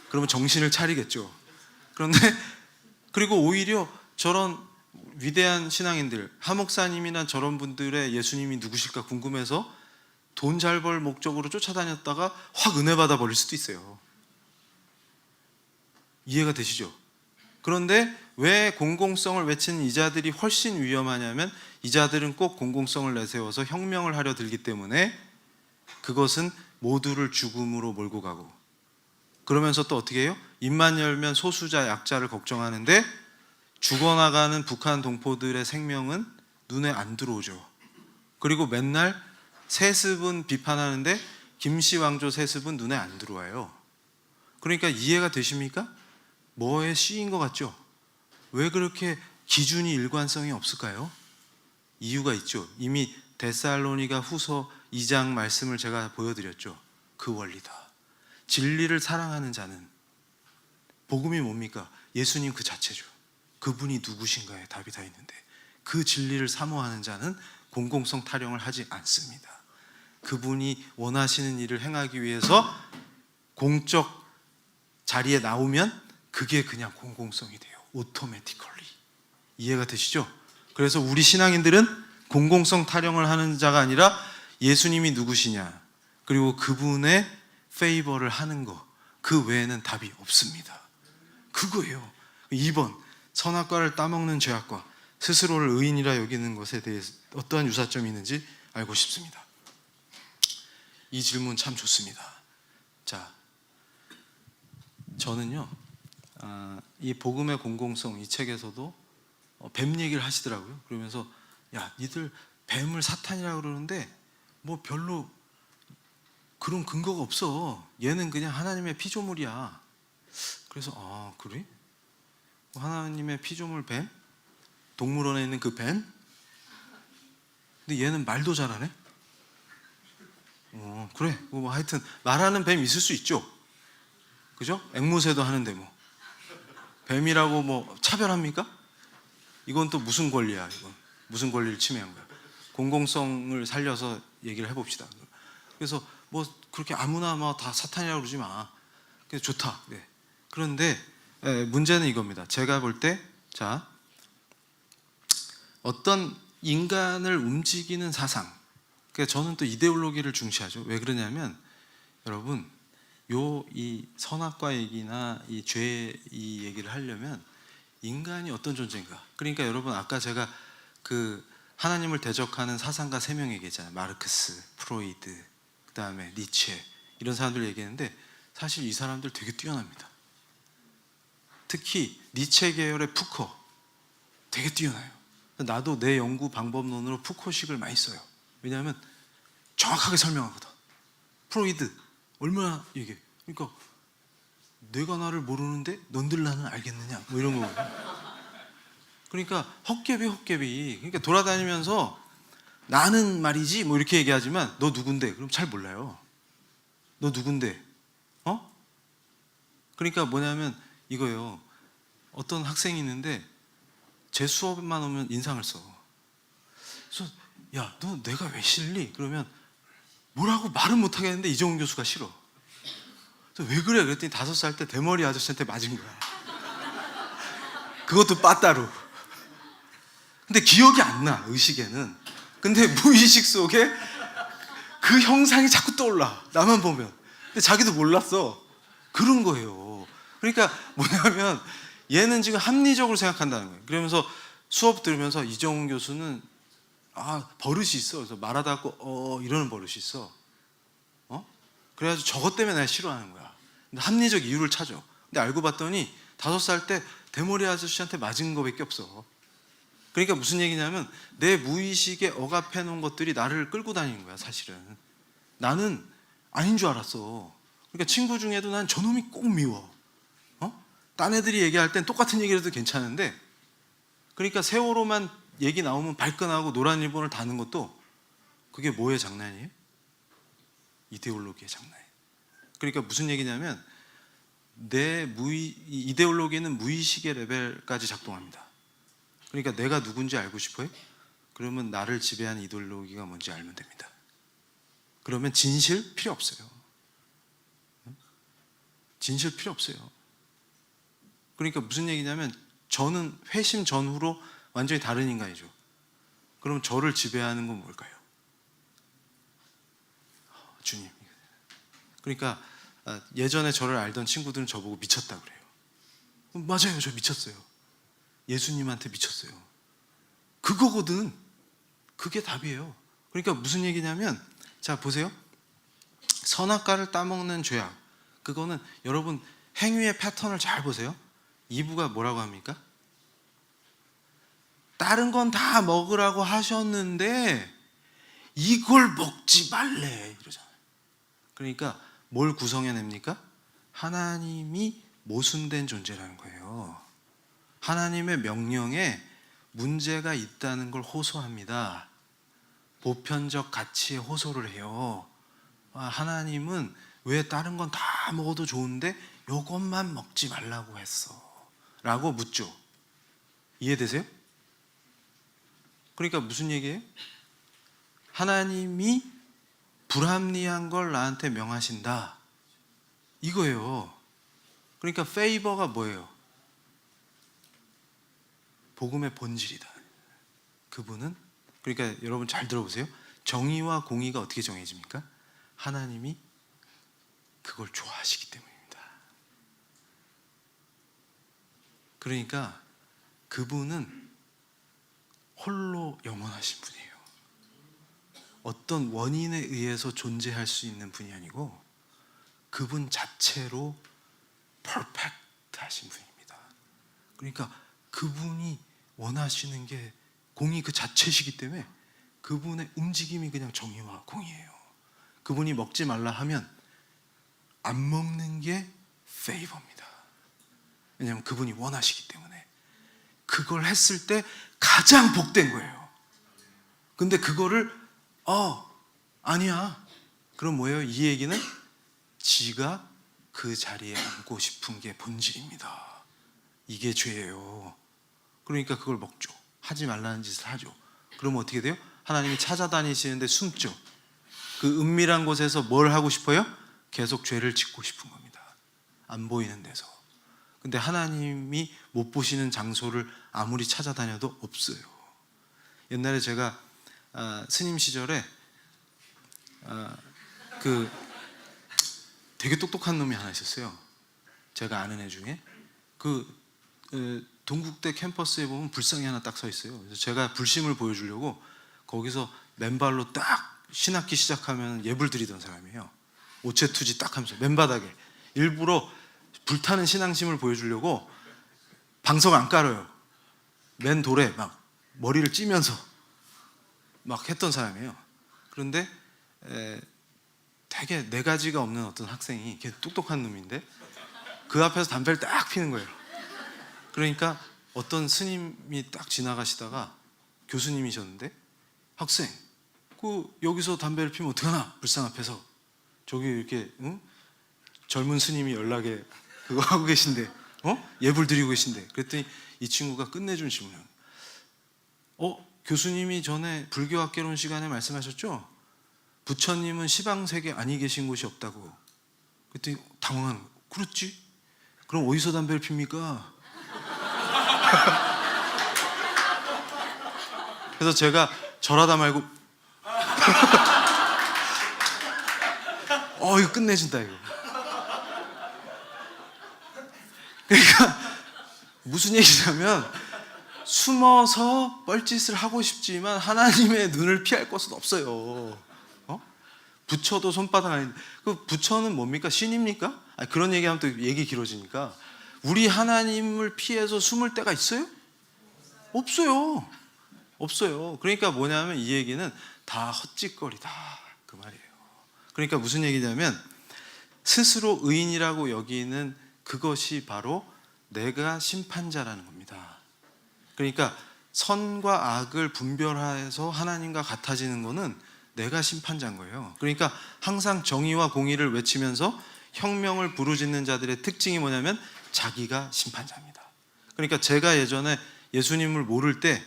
그러면 정신을 차리겠죠. 그런데 그리고 오히려 저런 위대한 신앙인들, 하 목사님이나 저런 분들의 예수님이 누구실까 궁금해서 돈 잘 벌 목적으로 쫓아다녔다가 확 은혜 받아 버릴 수도 있어요. 이해가 되시죠? 그런데 왜 공공성을 외치는 이자들이 훨씬 위험하냐면, 이자들은 꼭 공공성을 내세워서 혁명을 하려 들기 때문에 그것은 모두를 죽음으로 몰고 가고, 그러면서 또 어떻게 해요? 입만 열면 소수자 약자를 걱정하는데 죽어나가는 북한 동포들의 생명은 눈에 안 들어오죠. 그리고 맨날 세습은 비판하는데 김씨 왕조 세습은 눈에 안 들어와요. 그러니까 이해가 되십니까? 뭐에 씌인 것 같죠? 왜 그렇게 기준이 일관성이 없을까요? 이유가 있죠. 이미 데살로니가 후서 2장 말씀을 제가 보여드렸죠. 그 원리다. 진리를 사랑하는 자는, 복음이 뭡니까? 예수님 그 자체죠. 그분이 누구신가에 답이 다 있는데, 그 진리를 사모하는 자는 공공성 타령을 하지 않습니다. 그분이 원하시는 일을 행하기 위해서 공적 자리에 나오면 그게 그냥 공공성이 돼요. 오토매티컬리. 이해가 되시죠? 그래서 우리 신앙인들은 공공성 타령을 하는 자가 아니라 예수님이 누구시냐, 그리고 그분의 페이버를 하는 거, 그 외에는 답이 없습니다. 그거예요. 2번, 선악과를 따먹는 죄악과 스스로를 의인이라 여기는 것에 대해서 어떠한 유사점이 있는지 알고 싶습니다. 이 질문 참 좋습니다. 자, 저는요, 이 복음의 공공성, 이 책에서도 뱀 얘기를 하시더라고요. 그러면서 야, 니들 뱀을 사탄이라고 그러는데 뭐 별로 그런 근거가 없어. 얘는 그냥 하나님의 피조물이야. 그래서 그래? 하나님의 피조물 뱀? 동물원에 있는 그 뱀? 근데 얘는 말도 잘하네? 그래. 뭐 하여튼 말하는 뱀 있을 수 있죠. 그죠? 앵무새도 하는데 뭐 뱀이라고 뭐 차별합니까? 이건 또 무슨 권리야? 이건 무슨 권리를 침해한 거야? 공공성을 살려서 얘기를 해봅시다. 그래서 뭐 그렇게 아무나 뭐 다 사탄이라고 그러지 마. 그래서 좋다. 네. 그런데 문제는 이겁니다. 제가 볼 때, 자, 어떤 인간을 움직이는 사상, 그러니까 저는 또 이데올로기를 중시하죠. 왜 그러냐면, 여러분, 이 선악과 얘기나 이 죄 이 얘기를 하려면 인간이 어떤 존재인가. 그러니까 여러분, 아까 제가 그 하나님을 대적하는 사상가 3명 얘기했잖아요. 마르크스, 프로이드, 그 다음에 니체, 이런 사람들 얘기했는데 사실 이 사람들 되게 뛰어납니다. 특히 니체 계열의 푸코 되게 뛰어나요. 나도 내 연구 방법론으로 푸코식을 많이 써요. 왜냐하면 정확하게 설명하거든. 프로이드 얼마나 얘기해. 그러니까 내가 나를 모르는데 넌들 나는 알겠느냐, 뭐 이런 거거든요. 그러니까 헛개비. 그러니까 돌아다니면서 나는 말이지 뭐 이렇게 얘기하지만 너 누군데? 그럼 잘 몰라요. 너 누군데? 그러니까 뭐냐면 이거예요. 어떤 학생이 있는데 제 수업만 오면 인상을 써. 그래서 야, 너 내가 왜 싫니? 그러면 뭐라고 말은 못 하겠는데 이정훈 교수가 싫어. 그래서 왜 그래? 그랬더니 5살 때 대머리 아저씨한테 맞은 거야. 그것도 빠따로. 근데 기억이 안 나, 의식에는. 근데 무의식 속에 그 형상이 자꾸 떠올라, 나만 보면. 근데 자기도 몰랐어. 그런 거예요. 그러니까 뭐냐면 얘는 지금 합리적으로 생각한다는 거예요. 그러면서 수업 들으면서 이정훈 교수는 버릇이 있어. 그래서 말하다 이러는 버릇이 있어. 그래가지고 저것 때문에 내가 싫어하는 거야. 근데 합리적 이유를 찾아. 근데 알고 봤더니 5살 때 대머리 아저씨한테 맞은 거밖에 없어. 그러니까 무슨 얘기냐면 내 무의식에 억압해 놓은 것들이 나를 끌고 다니는 거야. 사실은 나는 아닌 줄 알았어. 그러니까 친구 중에도 난 저놈이 꼭 미워. 딴 애들이 얘기할 땐 똑같은 얘기를 해도 괜찮은데, 그러니까 세월호만 얘기 나오면 발끈하고 노란 리본을 다는 것도 그게 뭐의 장난이에요? 이데올로기의 장난이에요. 그러니까 무슨 얘기냐면 내 이데올로기는 무의식의 레벨까지 작동합니다. 그러니까 내가 누군지 알고 싶어요? 그러면 나를 지배하는 이데올로기가 뭔지 알면 됩니다. 그러면 진실 필요 없어요. 진실 필요 없어요. 그러니까 무슨 얘기냐면 저는 회심 전후로 완전히 다른 인간이죠. 그럼 저를 지배하는 건 뭘까요? 주님. 그러니까 예전에 저를 알던 친구들은 저보고 미쳤다 그래요. 맞아요, 저 미쳤어요. 예수님한테 미쳤어요. 그거거든. 그게 답이에요. 그러니까 무슨 얘기냐면, 자 보세요. 선악과를 따먹는 죄악, 그거는 여러분 행위의 패턴을 잘 보세요. 2부가 뭐라고 합니까? 다른 건 다 먹으라고 하셨는데 이걸 먹지 말래 이러잖아요. 그러니까 뭘 구성해냅니까? 하나님이 모순된 존재라는 거예요. 하나님의 명령에 문제가 있다는 걸 호소합니다. 보편적 가치에 호소를 해요. 하나님은 왜 다른 건 다 먹어도 좋은데 요것만 먹지 말라고 했어? 라고 묻죠. 이해되세요? 그러니까 무슨 얘기예요? 하나님이 불합리한 걸 나한테 명하신다 이거예요. 그러니까 페이버가 뭐예요? 복음의 본질이다. 그분은, 그러니까 여러분 잘 들어보세요. 정의와 공의가 어떻게 정해집니까? 하나님이 그걸 좋아하시기 때문입니다. 그러니까 그분은 홀로 영원하신 분이에요. 어떤 원인에 의해서 존재할 수 있는 분이 아니고 그분 자체로 퍼펙트 하신 분입니다. 그러니까 그분이 원하시는 게 공의 그 자체시기 때문에 그분의 움직임이 그냥 정의와 공의예요. 그분이 먹지 말라 하면 안 먹는 게 페이버입니다. 왜냐하면 그분이 원하시기 때문에. 그걸 했을 때 가장 복된 거예요. 근데 그거를 아니야. 그럼 뭐예요? 이 얘기는 지가 그 자리에 앉고 싶은 게 본질입니다. 이게 죄예요. 그러니까 그걸 먹죠. 하지 말라는 짓을 하죠. 그러면 어떻게 돼요? 하나님이 찾아다니시는데 숨죠. 그 은밀한 곳에서 뭘 하고 싶어요? 계속 죄를 짓고 싶은 겁니다. 안 보이는 데서. 근데 하나님이 못 보시는 장소를 아무리 찾아다녀도 없어요. 옛날에 제가 스님 시절에 되게 똑똑한 놈이 하나 있었어요. 제가 아는 애 중에. 동국대 캠퍼스에 보면 불상이 하나 딱 서 있어요. 그래서 제가 불심을 보여주려고 거기서 맨발로 딱 신학기 시작하면 예불 드리던 사람이에요. 오체투지 딱 하면서 맨바닥에 일부러 불타는 신앙심을 보여주려고 방석 안 깔아요. 맨 돌에 막 머리를 찌면서 막 했던 사람이에요. 그런데 되게 네 가지가 없는 어떤 학생이, 걔 똑똑한 놈인데 그 앞에서 담배를 딱 피는 거예요. 그러니까 어떤 스님이 딱 지나가시다가, 교수님이셨는데, 학생, 여기서 담배를 피면 어떡하나? 불상 앞에서 저기 이렇게 젊은 스님이 연락에 그거 하고 계신데, 예불 드리고 계신데. 그랬더니 이 친구가 끝내준 질문을, 교수님이 전에 불교학개론 시간에 말씀하셨죠? 부처님은 시방세계 아니 계신 곳이 없다고. 그랬더니 당황한 거예요. 그렇지? 그럼 어디서 담배를 핍니까? 그래서 제가 절하다 말고 이거 끝내준다 이거. 그러니까 무슨 얘기냐면, 숨어서 뻘짓을 하고 싶지만 하나님의 눈을 피할 것은 없어요. 부처도 손바닥 아닌데, 그 부처는 뭡니까? 신입니까? 그런 얘기하면 또 얘기 길어지니까. 우리 하나님을 피해서 숨을 데가 있어요? 없어요. 없어요. 그러니까 뭐냐면 이 얘기는 다 헛짓거리다 그 말이에요. 그러니까 무슨 얘기냐면, 스스로 의인이라고 여기는 그것이 바로 내가 심판자라는 겁니다. 그러니까 선과 악을 분별해서 하나님과 같아지는 거는 내가 심판자인 거예요. 그러니까 항상 정의와 공의를 외치면서 혁명을 부르짖는 자들의 특징이 뭐냐면 자기가 심판자입니다. 그러니까 제가 예전에 예수님을 모를 때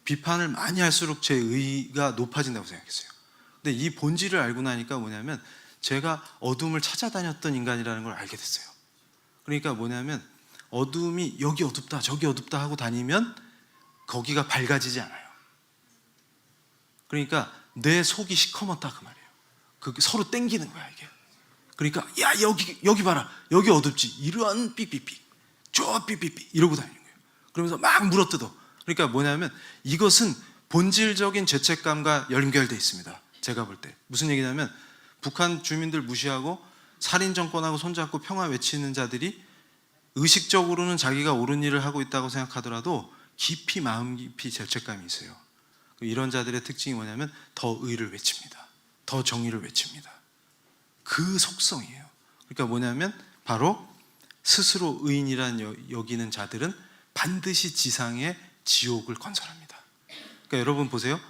비판을 많이 할수록 제 의의가 높아진다고 생각했어요. 근데 이 본질을 알고 나니까 뭐냐면, 제가 어둠을 찾아다녔던 인간이라는 걸 알게 됐어요. 그러니까 뭐냐면, 어둠이 여기 어둡다 저기 어둡다 하고 다니면 거기가 밝아지지 않아요. 그러니까 내 속이 시커멓다 그 말이에요. 그게 서로 땡기는 거야 이게. 그러니까 야 여기 봐라, 여기 어둡지, 이러한 삐삐삐 저 삐삐삐 이러고 다니는 거예요. 그러면서 막 물어뜯어. 그러니까 뭐냐면 이것은 본질적인 죄책감과 연결되어 있습니다. 제가 볼 때 무슨 얘기냐면, 북한 주민들 무시하고 살인 정권하고 손잡고 평화 외치는 자들이 의식적으로는 자기가 옳은 일을 하고 있다고 생각하더라도 깊이 마음 깊이 죄책감이 있어요. 이런 자들의 특징이 뭐냐면 더 의를 외칩니다. 더 정의를 외칩니다. 그 속성이에요. 그러니까 뭐냐면 바로 스스로 의인이란 여기는 자들은 반드시 지상에 지옥을 건설합니다. 그러니까 여러분 보세요.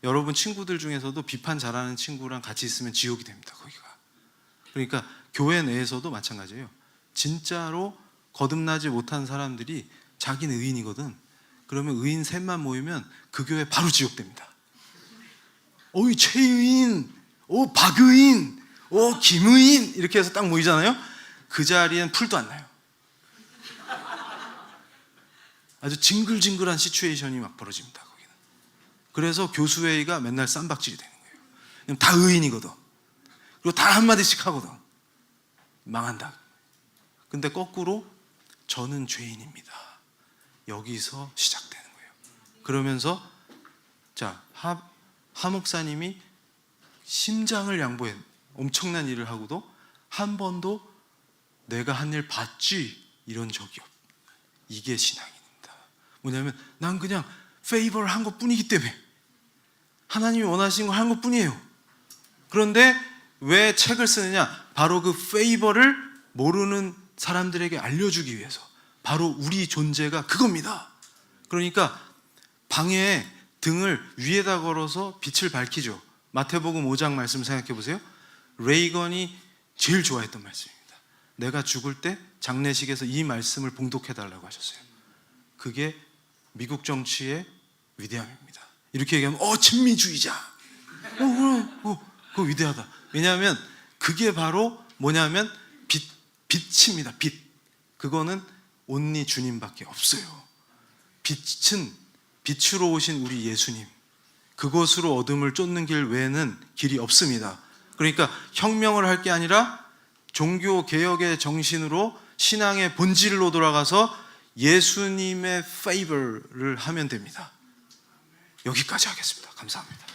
여러분 친구들 중에서도 비판 잘하는 친구랑 같이 있으면 지옥이 됩니다. 거기가. 그러니까 교회 내에서도 마찬가지예요. 진짜로 거듭나지 못한 사람들이 자기는 의인이거든. 그러면 의인 셋만 모이면 그 교회 바로 지옥됩니다. 어이 최의인, 박의인, 김의인 이렇게 해서 딱 모이잖아요. 그 자리엔 풀도 안 나요. 아주 징글징글한 시츄에이션이 막 벌어집니다. 거기는. 그래서 교수회의가 맨날 쌈박질이 되는 거예요. 다 의인이거든. 그리고 다 한마디씩 하거든. 망한다. 근데 거꾸로 저는 죄인입니다. 여기서 시작되는 거예요. 그러면서 자, 하 목사님이 심장을 양보해 엄청난 일을 하고도 한 번도 내가 한 일 봤지 이런 적이 없. 이게 신앙입니다. 뭐냐면 난 그냥 페이버를 한 것뿐이기 때문에 하나님이 원하신 걸 한 것뿐이에요. 그런데 왜 책을 쓰느냐? 바로 그 페이버를 모르는 사람들에게 알려주기 위해서. 바로 우리 존재가 그겁니다. 그러니까 방에 등을 위에다 걸어서 빛을 밝히죠. 마태복음 5장 말씀 생각해 보세요. 레이건이 제일 좋아했던 말씀입니다. 내가 죽을 때 장례식에서 이 말씀을 봉독해 달라고 하셨어요. 그게 미국 정치의 위대함입니다. 이렇게 얘기하면 친미주의자. 그거 위대하다. 왜냐하면 그게 바로 뭐냐면 빛입니다. 빛. 그거는 온리 주님밖에 없어요. 빛은 빛으로 오신 우리 예수님. 그것으로 어둠을 쫓는 길 외에는 길이 없습니다. 그러니까 혁명을 할 게 아니라 종교 개혁의 정신으로 신앙의 본질로 돌아가서 예수님의 페이버를 하면 됩니다. 여기까지 하겠습니다. 감사합니다.